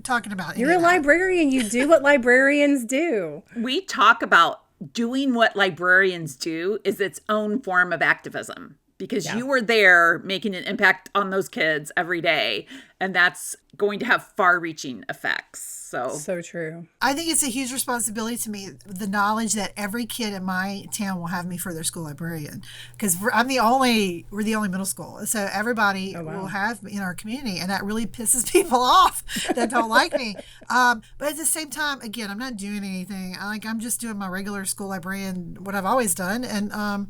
talking about it. You're a librarian. You do what librarians do. We talk about doing what librarians do is its own form of activism because you were there making an impact on those kids every day. And that's going to have far-reaching effects. So true. I think it's a huge responsibility to me, the knowledge that every kid in my town will have me for their school librarian. Because we're the only middle school. So everybody will have me in our community. And that really pisses people off that don't like me. But at the same time, again, I'm not doing anything. I'm just doing my regular school librarian, what I've always done. And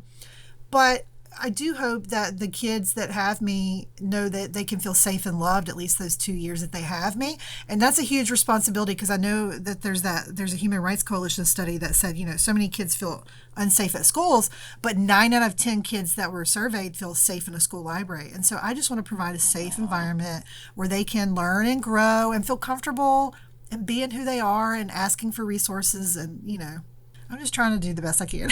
but I do hope that the kids that have me know that they can feel safe and loved at least those 2 years that they have me. And that's a huge responsibility because I know that there's a Human Rights Coalition study that said, so many kids feel unsafe at schools, but 9 out of 10 kids that were surveyed feel safe in a school library. And so I just want to provide a safe environment where they can learn and grow and feel comfortable and being who they are and asking for resources. And, I'm just trying to do the best I can.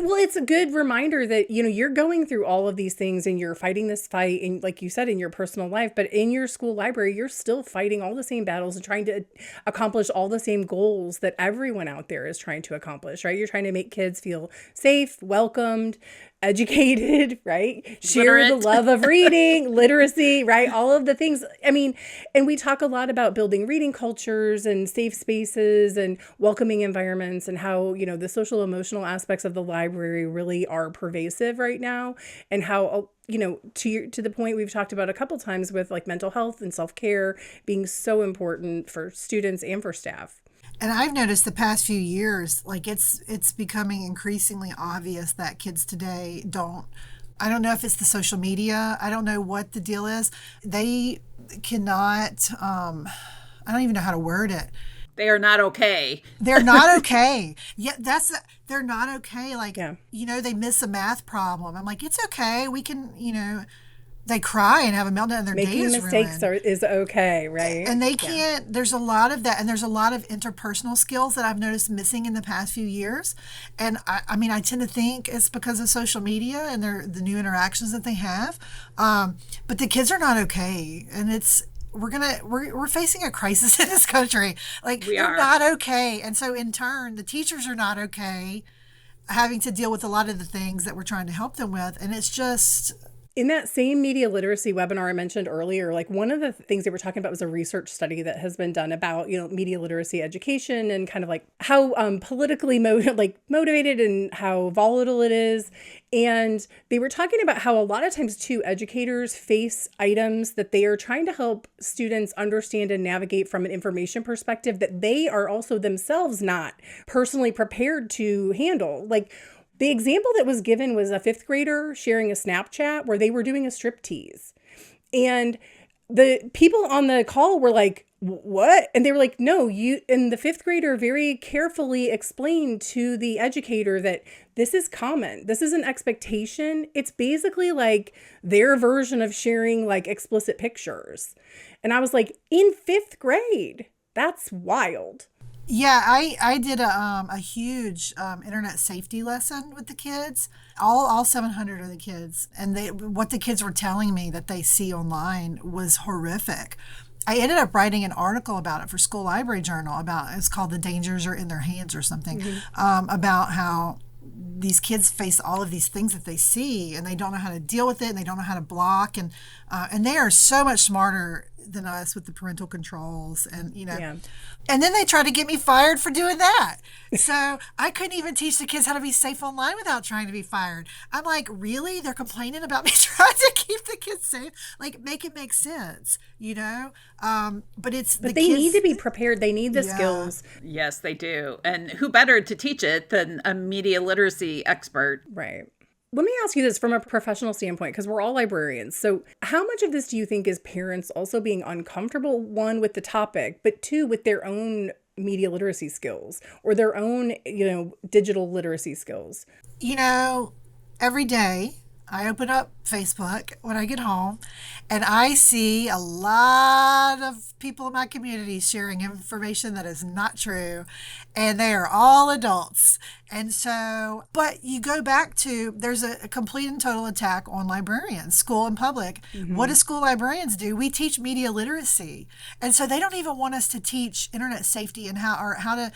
Well, it's a good reminder that, you're going through all of these things and you're fighting this fight, and like you said, in your personal life, but in your school library, you're still fighting all the same battles and trying to accomplish all the same goals that everyone out there is trying to accomplish, right? You're trying to make kids feel safe, welcomed, educated, right? Share the Literate. love of reading, literacy, right? All of the things. I mean, and we talk a lot about building reading cultures and safe spaces and welcoming environments and how, the social emotional aspects of the library really are pervasive right now, and how, to the point we've talked about a couple times with like mental health and self-care being so important for students and for staff. And I've noticed the past few years, like it's becoming increasingly obvious that kids today I don't know if it's the social media. I don't know what the deal is. They cannot, I don't even know how to word it. They are not okay. They're not okay. Yeah, they're not okay. Like, Yeah. They miss a math problem. I'm like, it's okay. We can, they cry and have a meltdown and their day Making is mistakes ruined. is okay, right? And they can't, there's a lot of that. And there's a lot of interpersonal skills that I've noticed missing in the past few years. And I mean, I tend to think it's because of social media and the new interactions that they have. But the kids are not okay. And we're facing a crisis in this country. Like, they're not okay. And so in turn, the teachers are not okay, having to deal with a lot of the things that we're trying to help them with. And it's just... In that same media literacy webinar I mentioned earlier, like one of the things they were talking about was a research study that has been done about, media literacy education and kind of like how politically motivated and how volatile it is. And they were talking about how a lot of times too, educators face items that they are trying to help students understand and navigate from an information perspective that they are also themselves not personally prepared to handle. Like, the example that was given was a 5th grader sharing a Snapchat where they were doing a striptease. And the people on the call were like, what? And they were like, no, and the 5th grader very carefully explained to the educator that this is common. This is an expectation. It's basically like their version of sharing like explicit pictures. And I was like, in 5th grade, that's wild. Yeah, I did a huge internet safety lesson with the kids, all 700 of the kids, and what the kids were telling me that they see online was horrific. I ended up writing an article about it for School Library Journal it's called "The Dangers Are in Their Hands" or something, about how these kids face all of these things that they see and they don't know how to deal with it and they don't know how to block, and they are so much smarter than us with the parental controls and and then they tried to get me fired for doing that. So I couldn't even teach the kids how to be safe online without trying to be fired. I'm like, really? They're complaining about me trying to keep the kids safe? Like, make it make sense, but they need to be prepared. They need the skills. Yes, they do. And who better to teach it than a media literacy expert? Right. Let me ask you this from a professional standpoint, because we're all librarians. So how much of this do you think is parents also being uncomfortable, one, with the topic, but two, with their own media literacy skills or their own, digital literacy skills? Every day I open up Facebook when I get home and I see a lot of people in my community sharing information that is not true, and they are all adults. And so, but you go back to, there's a complete and total attack on librarians, school and public. What do school librarians do? We teach media literacy. And so they don't even want us to teach internet safety and how to,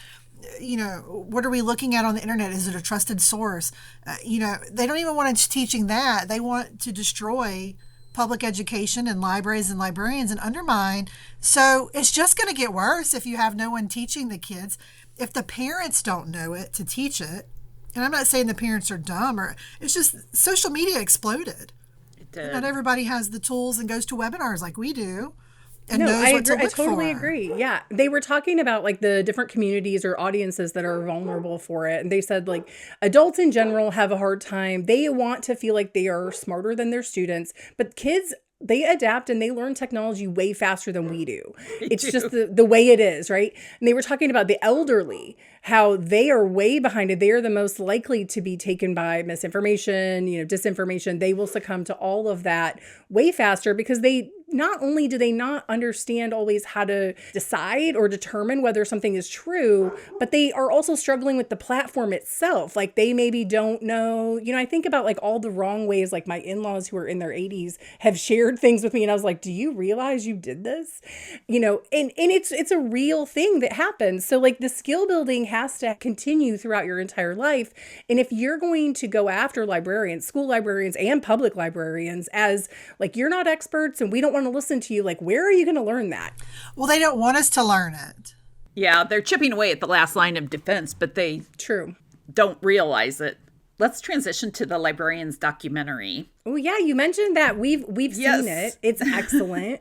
what are we looking at on the internet? Is it a trusted source? They don't even want us teaching that. They want to destroy public education and libraries and librarians and undermine. So it's just going to get worse if you have no one teaching the kids. If the parents don't know it to teach it, and I'm not saying the parents are dumb, it's just social media exploded. It did. Not everybody has the tools and goes to webinars like we do. No, I agree. I totally agree. Yeah. They were talking about like the different communities or audiences that are vulnerable for it. And they said like adults in general have a hard time. They want to feel like they are smarter than their students, but kids, they adapt and they learn technology way faster than we do. It's just the way it is, right? And they were talking about the elderly, how they are way behind it. They are the most likely to be taken by misinformation, disinformation. They will succumb to all of that way faster because they not only do they not understand always how to decide or determine whether something is true, but they are also struggling with the platform itself. Like they maybe don't know, I think about like all the wrong ways, like my in-laws who are in their 80s have shared things with me. And I was like, do you realize you did this? And it's a real thing that happens. So like the skill building has to continue throughout your entire life. And if you're going to go after librarians, school librarians and public librarians as like, you're not experts and we don't want to listen to you, like, where are you going to learn that? Well, they don't want us to learn it. Yeah, they're chipping away at the last line of defense, but they don't realize it. Let's transition to the Librarians documentary. Oh yeah, you mentioned that. We've seen it. It's excellent.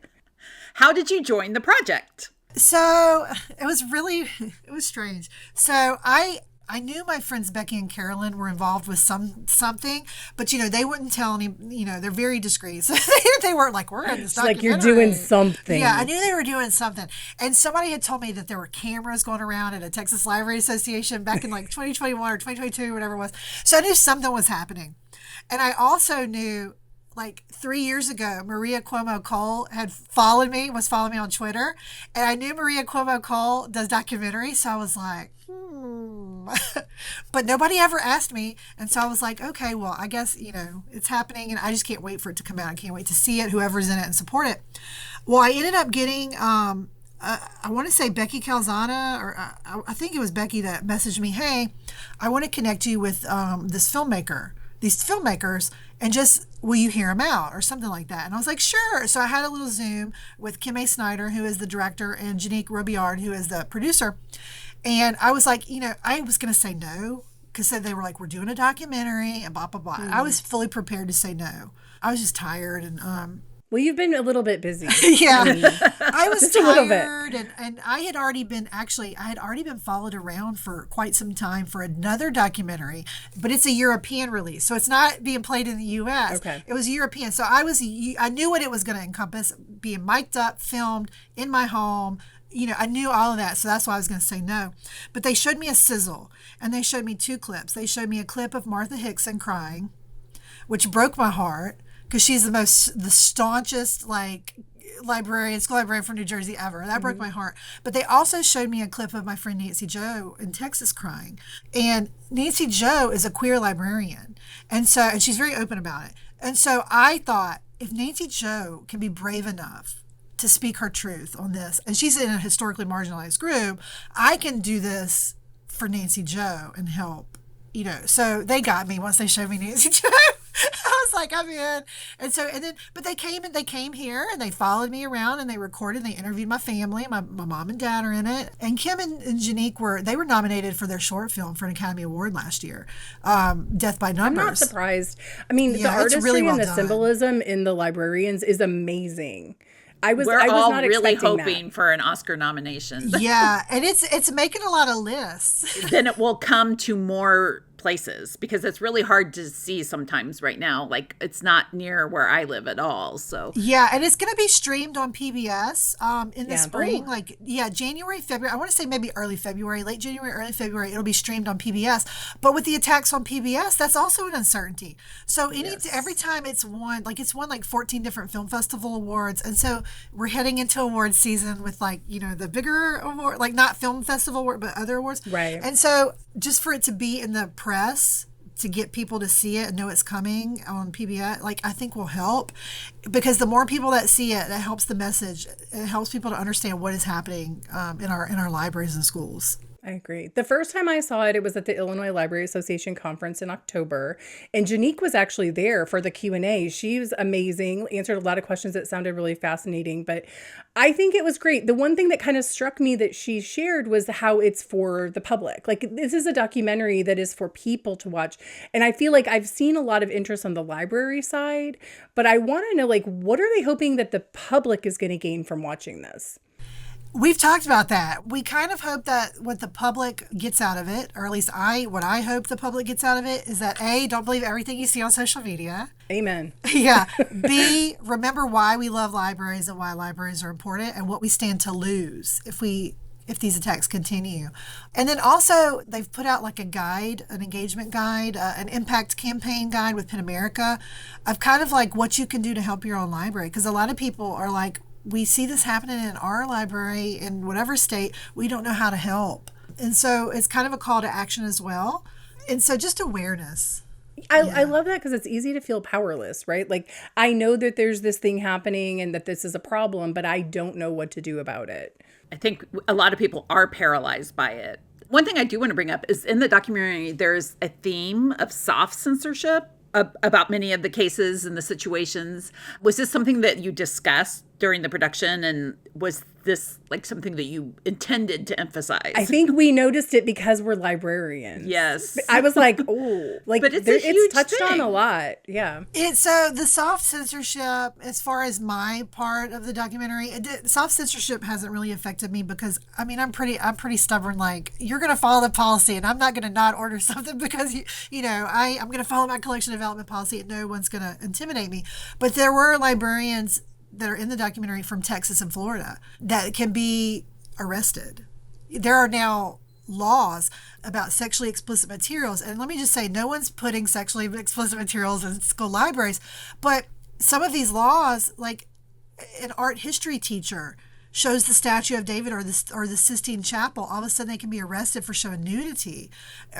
How did you join the project? So it was strange. So I knew my friends Becky and Carolyn were involved with something, but they wouldn't tell any. They're very discreet, so they weren't like, we're in this documentary. Like you're doing something. Yeah, I knew they were doing something, and somebody had told me that there were cameras going around at a Texas Library Association back in like 2021 or 2022, whatever it was. So I knew something was happening, and I also knew. Like 3 years ago, Maria Cuomo Cole was following me on Twitter. And I knew Maria Cuomo Cole does documentaries. So I was like, But nobody ever asked me. And so I was like, okay, well, I guess, it's happening. And I just can't wait for it to come out. I can't wait to see it, whoever's in it, and support it. Well, I ended up getting, I want to say Becky Calzana, or I think it was Becky that messaged me, hey, I want to connect you with these filmmakers, and just, will you hear them out or something like that? And I was like, sure. So I had a little Zoom with Kim A. Snyder, who is the director, and Janique Robillard, who is the producer. And I was like, I was going to say no, because they were like, we're doing a documentary and blah, blah, blah. I was fully prepared to say no. I was just tired and well, you've been a little bit busy. Yeah. I was just tired, a little bit. And I had already been followed around for quite some time for another documentary, but it's a European release. So it's not being played in the US. Okay. It was European. So I knew what it was going to encompass, being mic'd up, filmed in my home. I knew all of that. So that's why I was going to say no. But they showed me a sizzle, and they showed me 2 clips. They showed me a clip of Martha Hickson crying, which broke my heart. Because she's the staunchest, school librarian from New Jersey ever. That broke my heart. But they also showed me a clip of my friend Nancy Jo in Texas crying. And Nancy Jo is a queer librarian. And she's very open about it. And so I thought, if Nancy Jo can be brave enough to speak her truth on this, and she's in a historically marginalized group, I can do this for Nancy Jo and help. So they got me once they showed me Nancy Jo. I was like, I'm in. But they came here and they followed me around and they recorded, they interviewed my family. My mom and dad are in it. And Kim and Janique were nominated for their short film for an Academy Award last year. Death by Numbers. I'm not surprised. I mean, the artistry really well and the done. Symbolism in the Librarians is amazing. We're all really hoping for an Oscar nomination. Yeah, and it's making a lot of lists. Then it will come to more places, because it's really hard to see sometimes right now. Like, it's not near where I live at all. So yeah, and it's going to be streamed on PBS in the spring. Ooh. January, February. I want to say maybe early February, late January, early February. It'll be streamed on PBS. But with the attacks on PBS, that's also an uncertainty. So every time it's won 14 different film festival awards, and so we're heading into award season with the bigger award, not film festival award, but other awards. Right. And so just for it to be in the press, to get people to see it and know it's coming on PBS, I think will help, because the more people that see it, that helps the message. It helps people to understand what is happening in our libraries and schools. I agree. The first time I saw it was at the Illinois Library Association conference in October, and Janique was actually there for the Q&A. She was amazing, answered a lot of questions that sounded really fascinating, but I think it was great. The one thing that kind of struck me that she shared was how it's for the public. This is a documentary that is for people to watch, and I feel like I've seen a lot of interest on the library side, but I want to know, what are they hoping that the public is going to gain from watching this? We've talked about that. We kind of hope that what the public gets out of it, or at least what I hope the public gets out of it, is that A, don't believe everything you see on social media. Amen. Yeah. B, remember why we love libraries and why libraries are important and what we stand to lose if we if these attacks continue. And then also they've put out like a guide, an engagement guide, an impact campaign guide with PEN America of kind of like what you can do to help your own library. Because a lot of people are like, we see this happening in our library in whatever state, we don't know how to help. And so it's kind of a call to action as well. And so just awareness. I love that because it's easy to feel powerless, right? Like, I know that there's this thing happening and that this is a problem, but I don't know what to do about it. I think a lot of people are paralyzed by it. One thing I do want to bring up is in the documentary, there's a theme of soft censorship about many of the cases and the situations. Was this something that you discussed during the production, and was this like something that you intended to emphasize? I think we noticed it because we're librarians. Yes. I was like, oh, like, but it's touched on a lot. Yeah. So the soft censorship, as far as my part of the documentary, soft censorship hasn't really affected me because, I mean, I'm pretty stubborn. Like, you're going to follow the policy and I'm not going to not order something because, I'm going to follow my collection development policy and no one's going to intimidate me. But there were librarians that are in the documentary from Texas and Florida that can be arrested. There are now laws about sexually explicit materials. And let me just say, no one's putting sexually explicit materials in school libraries. But some of these laws, like an art history teacher shows the Statue of David or the Sistine Chapel, all of a sudden they can be arrested for showing nudity.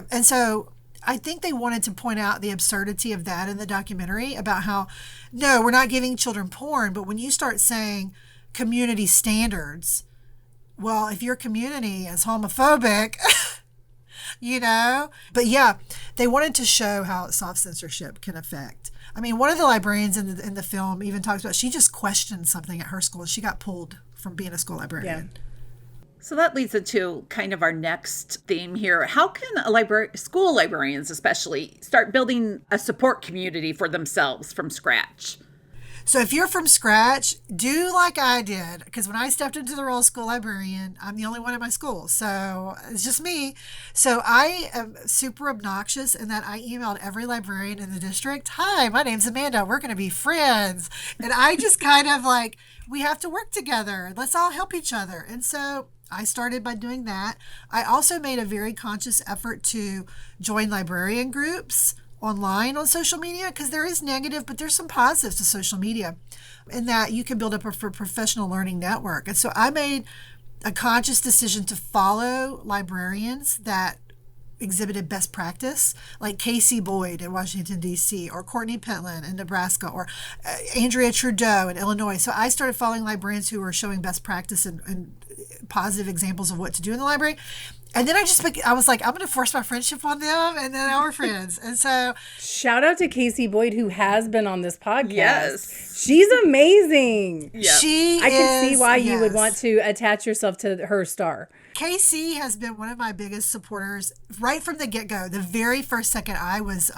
And so I think they wanted to point out the absurdity of that in the documentary about how, no, we're not giving children porn, but when you start saying community standards, well, if your community is homophobic, but yeah, they wanted to show how soft censorship can affect. I mean, one of the librarians in the film even talks about, she just questioned something at her school and she got pulled from being a school librarian. Yeah. So that leads into kind of our next theme here. How can school librarians especially start building a support community for themselves from scratch? So if you're from scratch, do like I did, because when I stepped into the role of school librarian, I'm the only one at my school. So it's just me. So I am super obnoxious in that I emailed every librarian in the district, hi, my name's Amanda, we're going to be friends. And I just kind of like, we have to work together. Let's all help each other. And so I started by doing that. I also made a very conscious effort to join librarian groups online on social media, because there is negative, but there's some positives to social media in that you can build up a professional learning network. And so I made a conscious decision to follow librarians that exhibited best practice, like Casey Boyd in Washington, D.C., or Courtney Pentland in Nebraska, or Andrea Trudeau in Illinois. So I started following librarians who were showing best practice and positive examples of what to do in the library. And then I was like, I'm going to force my friendship on them, and then now we're friends. And so, shout out to Casey Boyd, who has been on this podcast. Yes. She's amazing. Yep. I can see why you would want to attach yourself to her star. Casey has been one of my biggest supporters right from the get-go. The very first second I was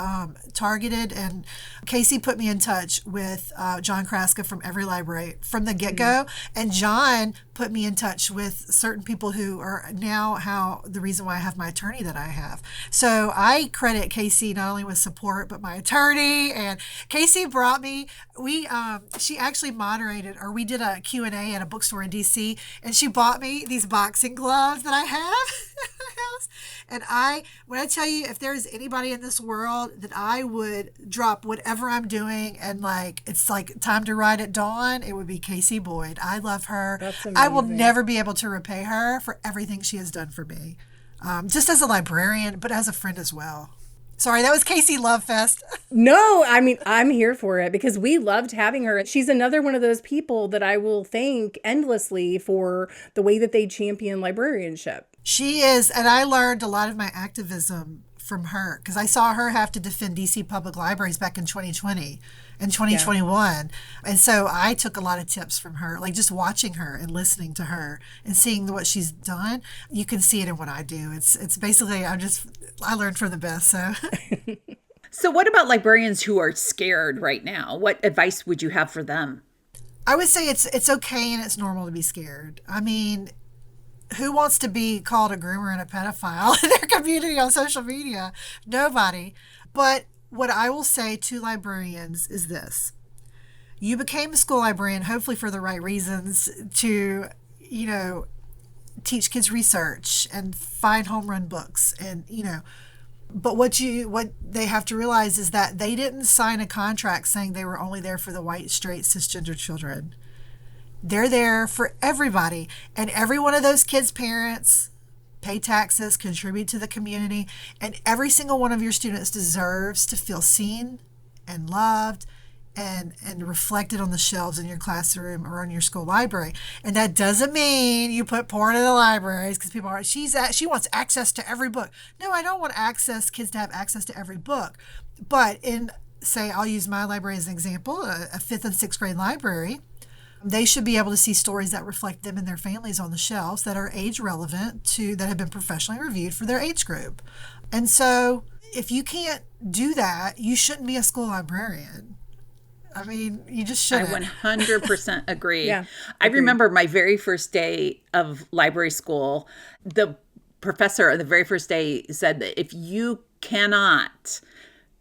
targeted, and Casey put me in touch with John Kraska from Every Library from the get-go. And John put me in touch with certain people who are now the reason why I have my attorney that I have. So I credit Casey not only with support, but my attorney. And Casey brought me, she actually moderated, or we did a Q&A at a bookstore in DC, and she bought me these boxing gloves that I have in my house. And when I tell you, if there's anybody in this world that I would drop whatever I'm doing and like, it's like time to ride at dawn, it would be Casey Boyd. I love her. That's amazing. I will never be able to repay her for everything she has done for me. Just as a librarian, but as a friend as well. Sorry, that was Casey Love Fest. No, I mean, I'm here for it because we loved having her. She's another one of those people that I will thank endlessly for the way that they champion librarianship. She is, and I learned a lot of my activism from her because I saw her have to defend DC public libraries back in 2020 and 2021. Yeah. And so I took a lot of tips from her, like just watching her and listening to her and seeing what she's done. You can see it in what I do. It's basically, I learned from the best. So. So what about librarians who are scared right now? What advice would you have for them? I would say it's okay and it's normal to be scared. I mean, who wants to be called a groomer and a pedophile in their community on social media? Nobody. But what I will say to librarians is this. You became a school librarian, hopefully for the right reasons, to, teach kids research and find home run books and, but what they have to realize is that they didn't sign a contract saying they were only there for the white, straight, cisgender children. They're there for everybody. And every one of those kids' parents pay taxes, contribute to the community, and every single one of your students deserves to feel seen and loved and reflected on the shelves in your classroom or in your school library. And that doesn't mean you put porn in the libraries because people are, she wants access to every book. No, I don't want kids to have access to every book. But say, I'll use my library as an example, a 5th and 6th grade library. They should be able to see stories that reflect them and their families on the shelves that are age relevant that have been professionally reviewed for their age group. And so if you can't do that, you shouldn't be a school librarian. I mean, you just shouldn't. I 100% agree. Yeah, I remember my very first day of library school, the professor on the very first day said that if you cannot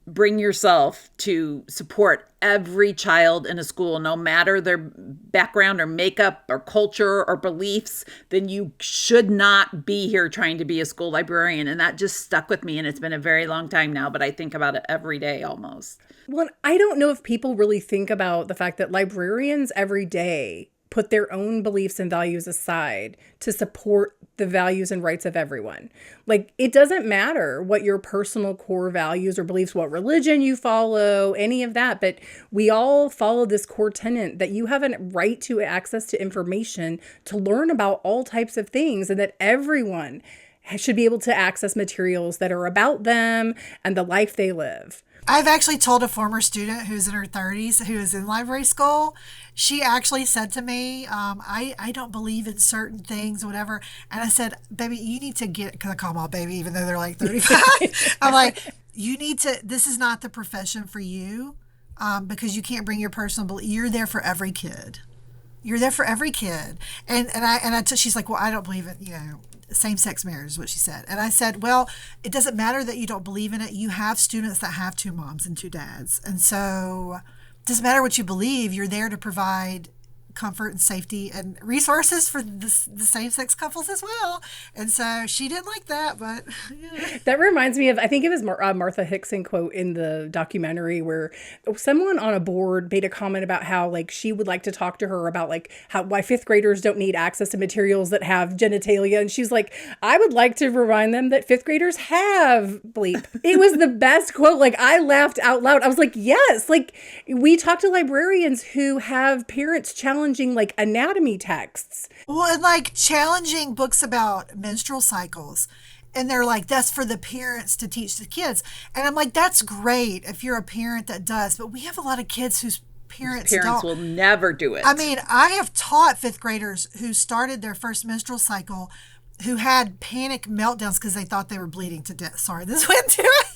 bring yourself to support every child in a school, no matter their background or makeup or culture or beliefs, then you should not be here trying to be a school librarian. And that just stuck with me. And it's been a very long time now, but I think about it every day almost. Well, I don't know if people really think about the fact that librarians every day put their own beliefs and values aside to support the values and rights of everyone. Like, it doesn't matter what your personal core values or beliefs, what religion you follow, any of that, but we all follow this core tenet that you have a right to access to information to learn about all types of things, and that everyone should be able to access materials that are about them and the life they live. I've actually told a former student who's in her 30s, who is in library school, she actually said to me, I don't believe in certain things, whatever. And I said, baby, you need to because I call them all baby, even though they're like 35. I'm like, this is not the profession for you, because you can't bring your personal belief. You're there for every kid. You're there for every kid. She's like, well, I don't believe in, same-sex marriage is what she said. And I said, well, it doesn't matter that you don't believe in it. You have students that have 2 moms and 2 dads. And so it doesn't matter what you believe. You're there to provide comfort and safety and resources for the same-sex couples as well. And so she didn't like that, but yeah. That reminds me of, I think it was Martha Hickson quote in the documentary where someone on a board made a comment about how, like, she would like to talk to her about, like, why 5th graders don't need access to materials that have genitalia. And she's like, I would like to remind them that 5th graders have bleep. It was the best quote. Like, I laughed out loud. I was like, yes, like, we talk to librarians who have parents challenging, like, anatomy texts. Well, and like challenging books about menstrual cycles. And they're like, that's for the parents to teach the kids. And I'm like, that's great if you're a parent that does. But we have a lot of kids whose parents will never do it. I mean, I have taught 5th graders who started their first menstrual cycle who had panic meltdowns because they thought they were bleeding to death. Sorry, this went to it.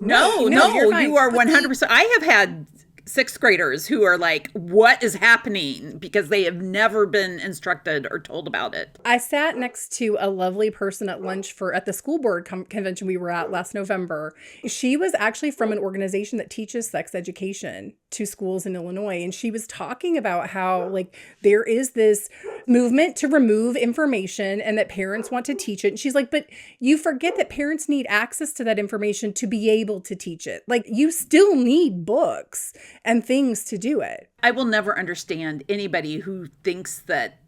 No, you are 100%. I have had 6th graders who are like, what is happening? Because they have never been instructed or told about it. I sat next to a lovely person at lunch at the school board convention we were at last November. She was actually from an organization that teaches sex education to schools in Illinois. And she was talking about how, like, there is this movement to remove information and that parents want to teach it. And she's like, but you forget that parents need access to that information to be able to teach it. Like, you still need books and things to do it. I will never understand anybody who thinks that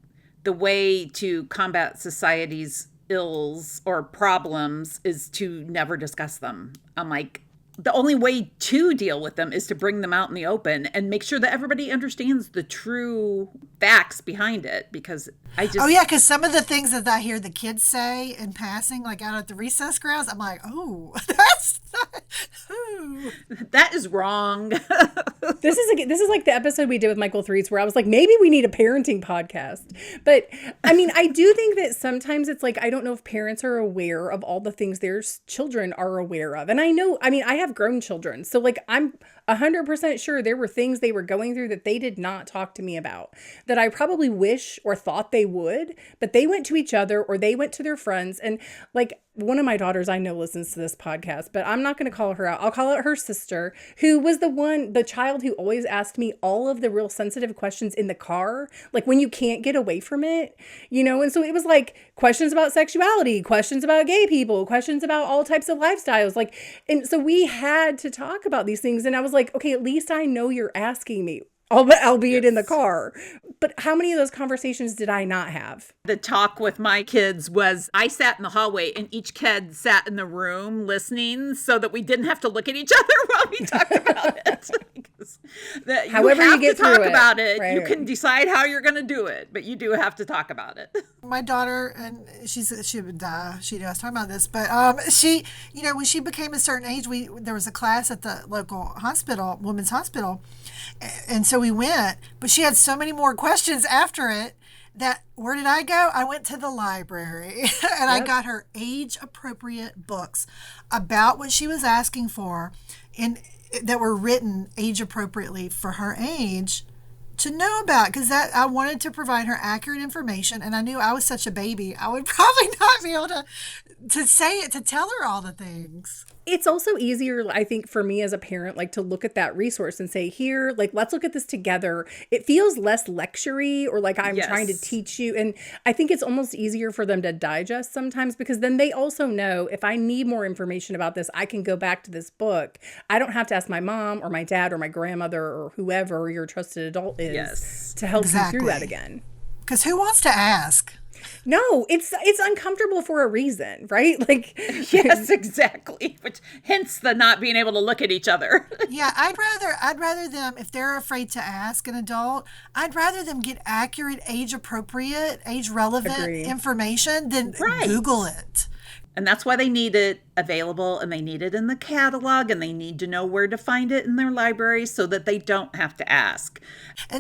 the way to combat society's ills or problems is to never discuss them. I'm like, the only way to deal with them is to bring them out in the open and make sure that everybody understands the true facts behind it. Because because some of the things that I hear the kids say in passing, like out at the recess grounds, I'm like, oh, that's not, ooh. That is wrong. This is like the episode we did with Michael Threes where I was like, maybe we need a parenting podcast. But I mean, I do think that sometimes it's like, I don't know if parents are aware of all the things their children are aware of. And I know, I mean, I have have grown children. So like I'm 100% sure there were things they were going through that they did not talk to me about, that I probably wish or thought they would, but they went to each other or they went to their friends. And like one of my daughters I know listens to this podcast, but I'm not going to call her out. I'll call it her sister, who was the child who always asked me all of the real sensitive questions in the car, like when you can't get away from it, you know? And so it was like questions about sexuality, questions about gay people, questions about all types of lifestyles. Like, and so we had to talk about these things. And I was like, okay, at least I know you're asking me, albeit in the car. But how many of those conversations did I not have? The talk with my kids was I sat in the hallway and each kid sat in the room listening so that we didn't have to look at each other while we talked about it. However you get to talk through about it. Right. You can decide how you're going to do it, but you do have to talk about it. My daughter, and she would die. She knew I was talking about this, but she, you know, when she became a certain age, there was a class at the local hospital, women's hospital, and so we went. But she had so many more questions after it that where did I go? I went to the library and I got her age appropriate books about what she was asking for, and that were written age appropriately for her age to know about, because that I wanted to provide her accurate information, and I knew I was such a baby I would probably not be able to say it, to tell her all the things. It's also easier, I think, for me as a parent, like to look at that resource and say, here, like, let's look at this together. It feels less lecture-y or like I'm trying to teach you. And I think it's almost easier for them to digest sometimes, because then they also know if I need more information about this, I can go back to this book. I don't have to ask my mom or my dad or my grandmother or whoever your trusted adult is to help you through that again. Because who wants to ask? No, it's uncomfortable for a reason, right? Like, yes, exactly. Which hence the not being able to look at each other. Yeah, I'd rather them, if they're afraid to ask an adult, I'd rather them get accurate, age appropriate, age relevant information than Google it. And that's why they need it available, and they need it in the catalog, and they need to know where to find it in their library so that they don't have to ask.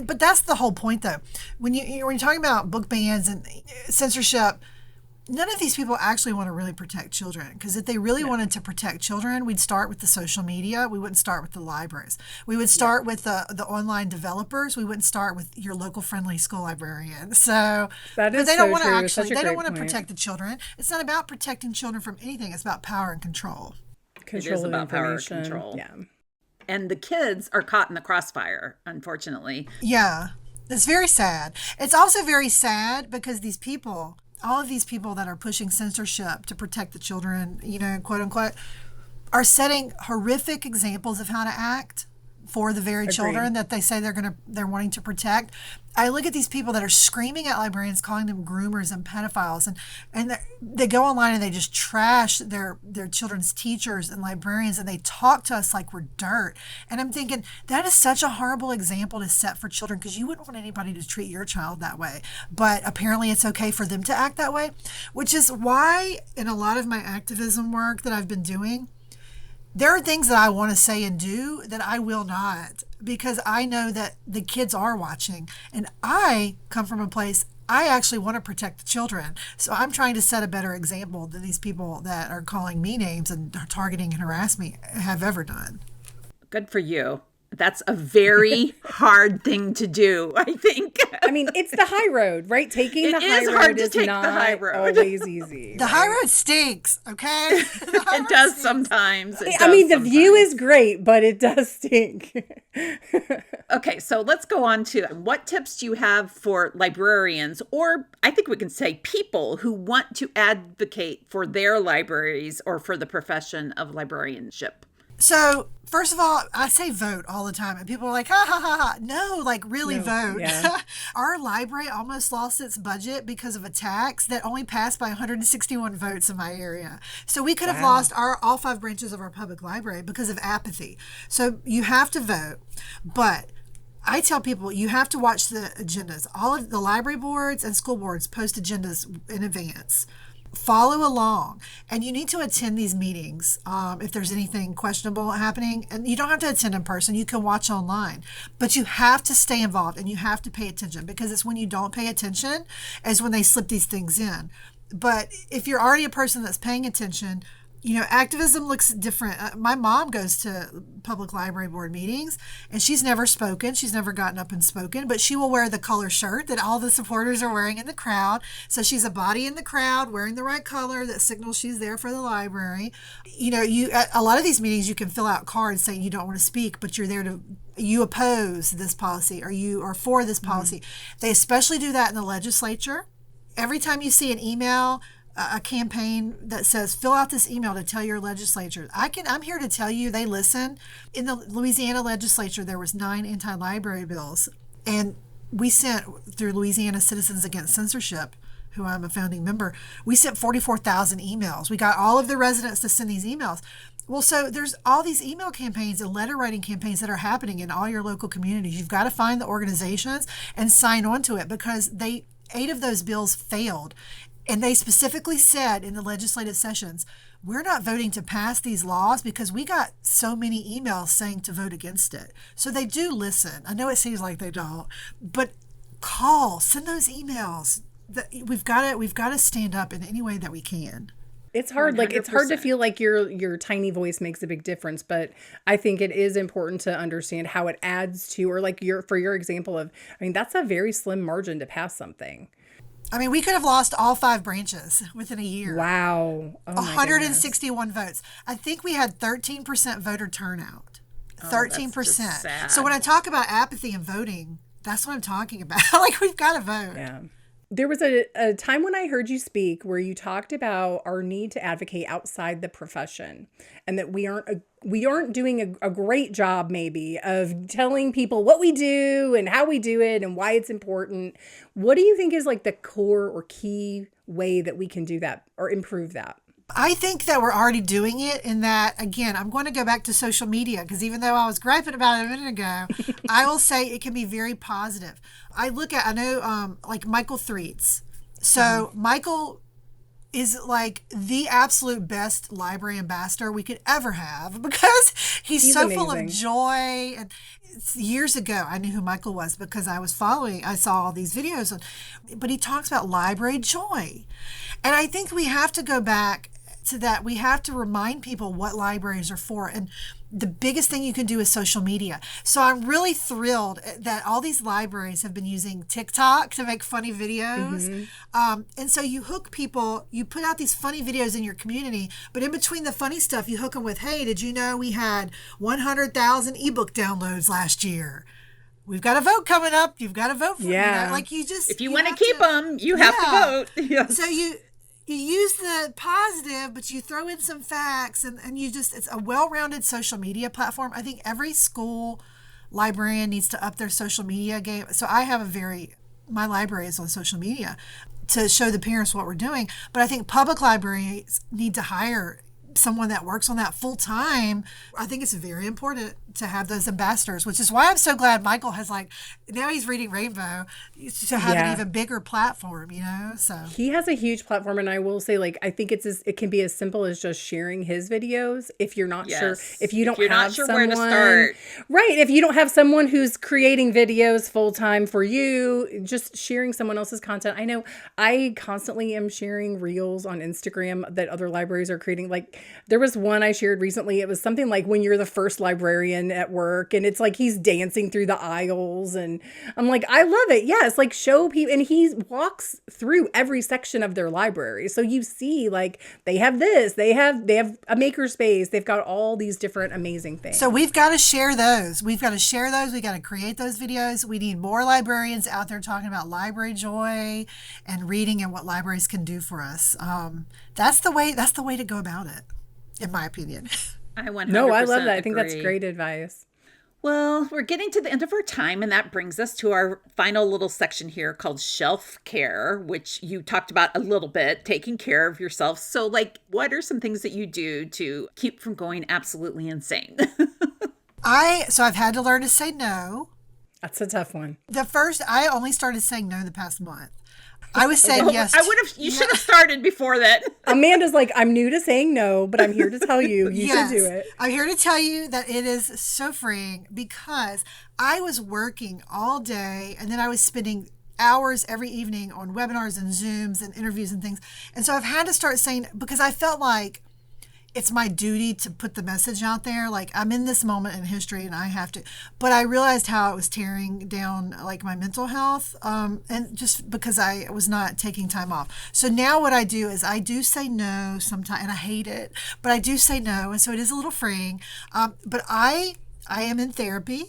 But that's the whole point, though. When you're talking about book bans and censorship, none of these people actually want to really protect children, because if they really wanted to protect children, we'd start with the social media. We wouldn't start with the libraries. We would start with the online developers. We wouldn't start with your local friendly school librarian. So that is they don't want to true. they don't want to protect the children. It's not about protecting children from anything. It's about power and control. It is about power and control. Yeah. And the kids are caught in the crossfire, unfortunately. Yeah. It's very sad. It's also very sad because all of these people that are pushing censorship to protect the children, you know, quote unquote, are setting horrific examples of how to act for the very children that they say they're wanting to protect. I look at these people that are screaming at librarians, calling them groomers and pedophiles, and they go online and they just trash their children's teachers and librarians, and they talk to us like we're dirt. And I'm thinking, that is such a horrible example to set for children, because you wouldn't want anybody to treat your child that way. But apparently it's okay for them to act that way, which is why in a lot of my activism work that I've been doing, there are things that I want to say and do that I will not, because I know that the kids are watching, and I come from a place, I actually want to protect the children. So I'm trying to set a better example than these people that are calling me names and targeting and harassing me have ever done. Good for you. That's a very hard thing to do, I think. I mean, it's the high road, right? Taking the high road is not always easy. The high road stinks, okay? It does sometimes. I mean, the view is great, but it does stink. Okay, so let's go on to what tips do you have for librarians, or I think we can say people who want to advocate for their libraries or for the profession of librarianship? So, first of all, I say vote all the time, and people are like, ha, ha, ha, ha. No, like really vote. Yeah. Our library almost lost its budget because of a tax that only passed by 161 votes in my area. So we could have lost all 5 branches of our public library because of apathy. So you have to vote, but I tell people you have to watch the agendas. All of the library boards and school boards post agendas in advance. Follow along, and you need to attend these meetings if there's anything questionable happening. And you don't have to attend in person, you can watch online, but you have to stay involved and you have to pay attention, because it's when you don't pay attention is when they slip these things in. But if you're already a person that's paying attention, Activism looks different. My mom goes to public library board meetings, and she's never spoken. She's never gotten up and spoken, but she will wear the color shirt that all the supporters are wearing in the crowd. So she's a body in the crowd wearing the right color that signals she's there for the library. At a lot of these meetings, you can fill out cards saying you don't want to speak, but you oppose this policy or you are for this policy. They especially do that in the legislature. Every time you see an email, a campaign that says fill out this email to tell your legislature, I'm here to tell you they listen. In the Louisiana legislature, there was 9 anti-library bills, and we sent through Louisiana Citizens Against Censorship, who I'm a founding member, we sent 44,000 emails. We got all of the residents to send these emails. Well, so there's all these email campaigns and letter writing campaigns that are happening in all your local communities. You've got to find the organizations and sign on to it, because 8 of those bills failed. And they specifically said in the legislative sessions, we're not voting to pass these laws because we got so many emails saying to vote against it. So they do listen. I know it seems like they don't, but send those emails. We've got to stand up in any way that we can. It's hard. 100%. Like, it's hard to feel like your tiny voice makes a big difference, but I think it is important to understand how it adds to, or like for your example of, that's a very slim margin to pass something. We could have lost all 5 branches within a year. Wow. 161 votes. I think we had 13% voter turnout. 13%. So when I talk about apathy and voting, that's what I'm talking about. Like, we've got to vote. Yeah. There was a time when I heard you speak where you talked about our need to advocate outside the profession, and that we aren't doing a great job maybe of telling people what we do and how we do it and why it's important. What do you think is like the core or key way that we can do that or improve that? I think that we're already doing it in that, again, I'm going to go back to social media, because even though I was griping about it a minute ago, I will say it can be very positive. I know like Michael Threets. So Michael is like the absolute best library ambassador we could ever have, because he's so amazing. Full of joy. And years ago, I knew who Michael was because I saw all these videos, but he talks about library joy. And I think we have to go back to that. We have to remind people what libraries are for. And the biggest thing you can do is social media. So I'm really thrilled that all these libraries have been using TikTok to make funny videos. And so you hook people, you put out these funny videos in your community, but in between the funny stuff, you hook them with, hey, did you know we had 100,000 ebook downloads last year? We've got a vote coming up. You've got to vote for it. Like, if you want to keep them, you have to vote. Yes. So you use the positive, but you throw in some facts, and it's a well-rounded social media platform. I think every school librarian needs to up their social media game. So my library is on social media to show the parents what we're doing. But I think public libraries need to hire someone that works on that full time. I think it's very important to have those ambassadors, which is why I'm so glad Michael has now he's reading Rainbow to have an even bigger platform, so he has a huge platform. And I will say, I think it can be as simple as just sharing his videos. If you're not sure, if you don't have someone where to start, right. If you don't have someone who's creating videos full time for you, just sharing someone else's content. I know I constantly am sharing reels on Instagram that other libraries are creating. There was one I shared recently. It was something like when you're the first librarian at work, and it's like he's dancing through the aisles, and I'm like, I love it. Yes, show people, and he walks through every section of their library, so you see they have this, they have a makerspace, they've got all these different amazing things. So we've got to share those. We got to create those videos. We need more librarians out there talking about library joy and reading and what libraries can do for us. That's the way to go about it, in my opinion. I 100% No, I love that. Agree. I think that's great advice. Well, we're getting to the end of our time, and that brings us to our final little section here called shelf care, which you talked about a little bit, taking care of yourself. So, what are some things that you do to keep from going absolutely insane? I've had to learn to say no. That's a tough one. I only started saying no the past month. I was saying yes. You should have started before that. Amanda's I'm new to saying no, but I'm here to tell you, you should do it. I'm here to tell you that it is so freeing, because I was working all day, and then I was spending hours every evening on webinars and Zooms and interviews and things. And so I've had to start saying, because I felt like it's my duty to put the message out there. Like, I'm in this moment in history and I have to, but I realized how it was tearing down like my mental health. And just because I was not taking time off. So now what I do is I do say no sometimes, and I hate it, but I do say no. And so it is a little freeing. But I am in therapy.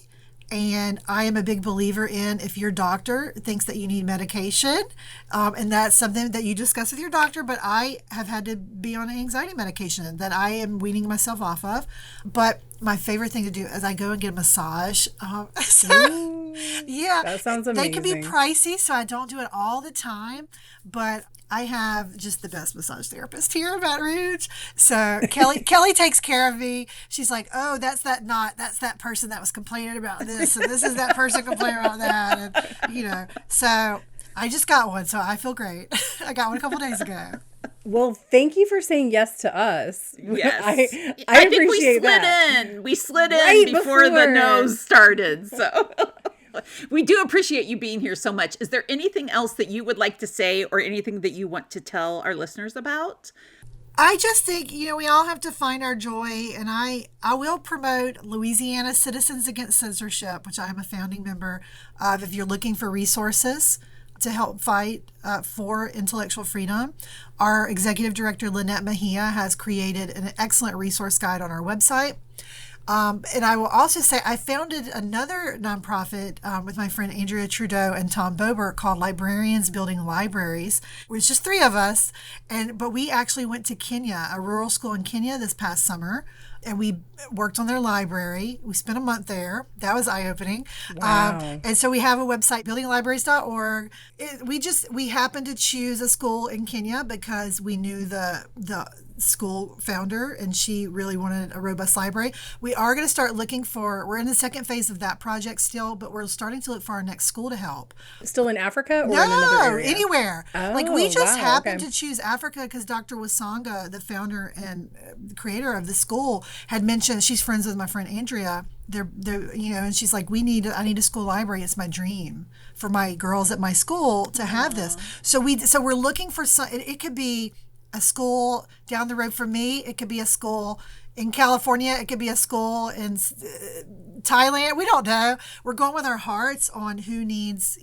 And I am a big believer in, if your doctor thinks that you need medication, and that's something that you discuss with your doctor, but I have had to be on anxiety medication that I am weaning myself off of. But my favorite thing to do is I go and get a massage. Yeah. That sounds amazing. They can be pricey, so I don't do it all the time, but I have just the best massage therapist here in Baton Rouge. So Kelly takes care of me. She's like, oh, that's that person that was complaining about this, and this is that person complaining about that, and so I just got one, so I feel great. I got one a couple days ago. Well, thank you for saying yes to us. Yes. I think appreciate that. We slid in Right before the before. nose started. So we do appreciate you being here so much. Is there anything else that you would like to say, or anything that you want to tell our listeners about? I just think, we all have to find our joy, and I will promote Louisiana Citizens Against Censorship, which I am a founding member of. If you're looking for resources to help fight for intellectual freedom, our executive director, Lynette Mejia, has created an excellent resource guide on our website. And I will also say I founded another nonprofit with my friend Andrea Trudeau and Tom Bober called Librarians Building Libraries. It's just 3 of us, but we actually went to Kenya, a rural school in Kenya this past summer, and we worked on their library. We spent a month there. That was eye-opening. Wow. And so we have a website, buildinglibraries.org. We happened to choose a school in Kenya because we knew the school founder, and she really wanted a robust library. We are going to start looking we're in the second phase of that project still, but we're starting to look for our next school to help. Still in Africa, or in another area? Anywhere. Oh, we just wow, happened okay. to choose Africa because Dr. Wasonga, the founder and creator of the school, had mentioned, she's friends with my friend Andrea. They're and she's like, I need a school library. It's my dream for my girls at my school to have this. So we're looking for some. It could be a school down the road from me. It could be a school in California. It could be a school in Thailand. We don't know. We're going with our hearts on who needs,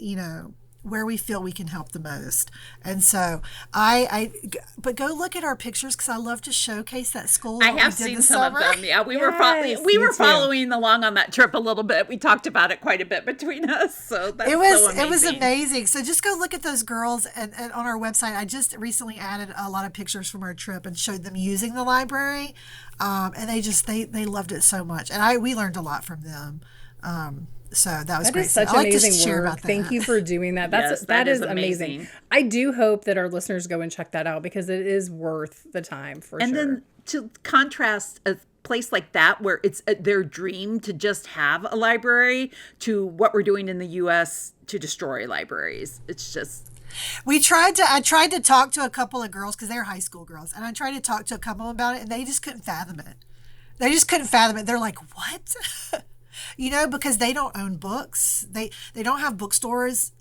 where we feel we can help the most. And so but go look at our pictures, because I love to showcase that school. I have seen some of them. Yeah, we were me following along on that trip a little bit. We talked about it quite a bit between us. So that's it was so amazing. It was amazing. So just go look at those girls, and on our website. I just recently added a lot of pictures from our trip and showed them using the library, and they loved it so much, and we learned a lot from them. So that was That great. is such I like to amazing share work. about that. Thank you for doing that. Yes, that is amazing. I do hope that our listeners go and check that out, because it is worth the time for And sure. then to contrast a place like that, where it's their dream to just have a library, to what we're doing in the U.S. to destroy libraries. It's just... I tried to talk to a couple of girls, because they're high school girls, and I tried to talk to a couple about it, and they just couldn't fathom it. They're like, what? Because they don't own books. They don't have bookstores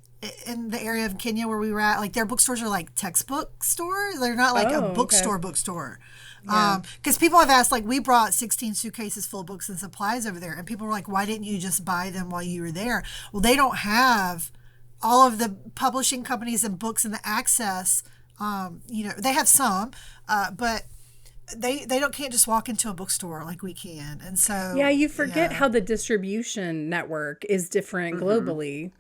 in the area of Kenya where we were at. Like, their bookstores are like textbook stores. They're not like a bookstore. Yeah. Because people have asked, like, we brought 16 suitcases full of books and supplies over there, and people were like, why didn't you just buy them while you were there? Well, they don't have all of the publishing companies and books and the access. They have some, but they can't just walk into a bookstore like we can. And so you forget how the distribution network is different globally,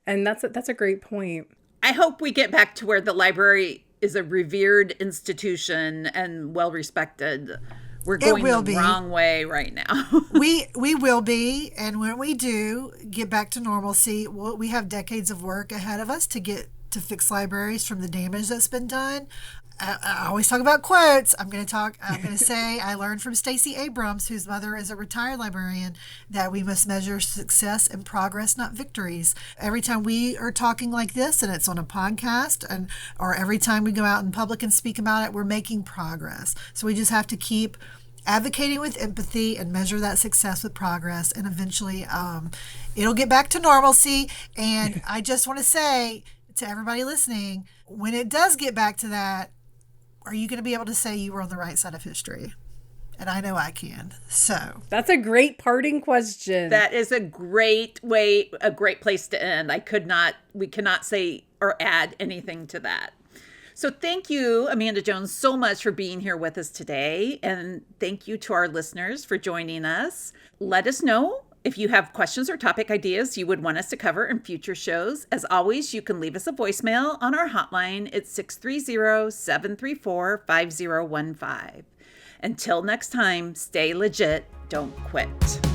and that's a great point. I hope we get back to where the library is a revered institution and well respected. We're going the wrong way right now. we will be, and when we do get back to normalcy, we have decades of work ahead of us to fix libraries from the damage that's been done. I always talk about quotes. I'm going to say I learned from Stacey Abrams, whose mother is a retired librarian, that we must measure success and progress, not victories. Every time we are talking like this, and it's on a podcast, or every time we go out in public and speak about it, we're making progress. So we just have to keep advocating with empathy and measure that success with progress, and eventually it'll get back to normalcy. And I just want to say to everybody listening, when it does get back to that, are you going to be able to say you were on the right side of history? and I know I can. So that's a great parting question. That is a great place to end. We cannot say or add anything to that. So thank you, Amanda Jones, so much for being here with us today. And thank you to our listeners for joining us. Let us know if you have questions or topic ideas you would want us to cover in future shows. As always, you can leave us a voicemail on our hotline. It's 630-734-5015. Until next time, stay legit, don't quit.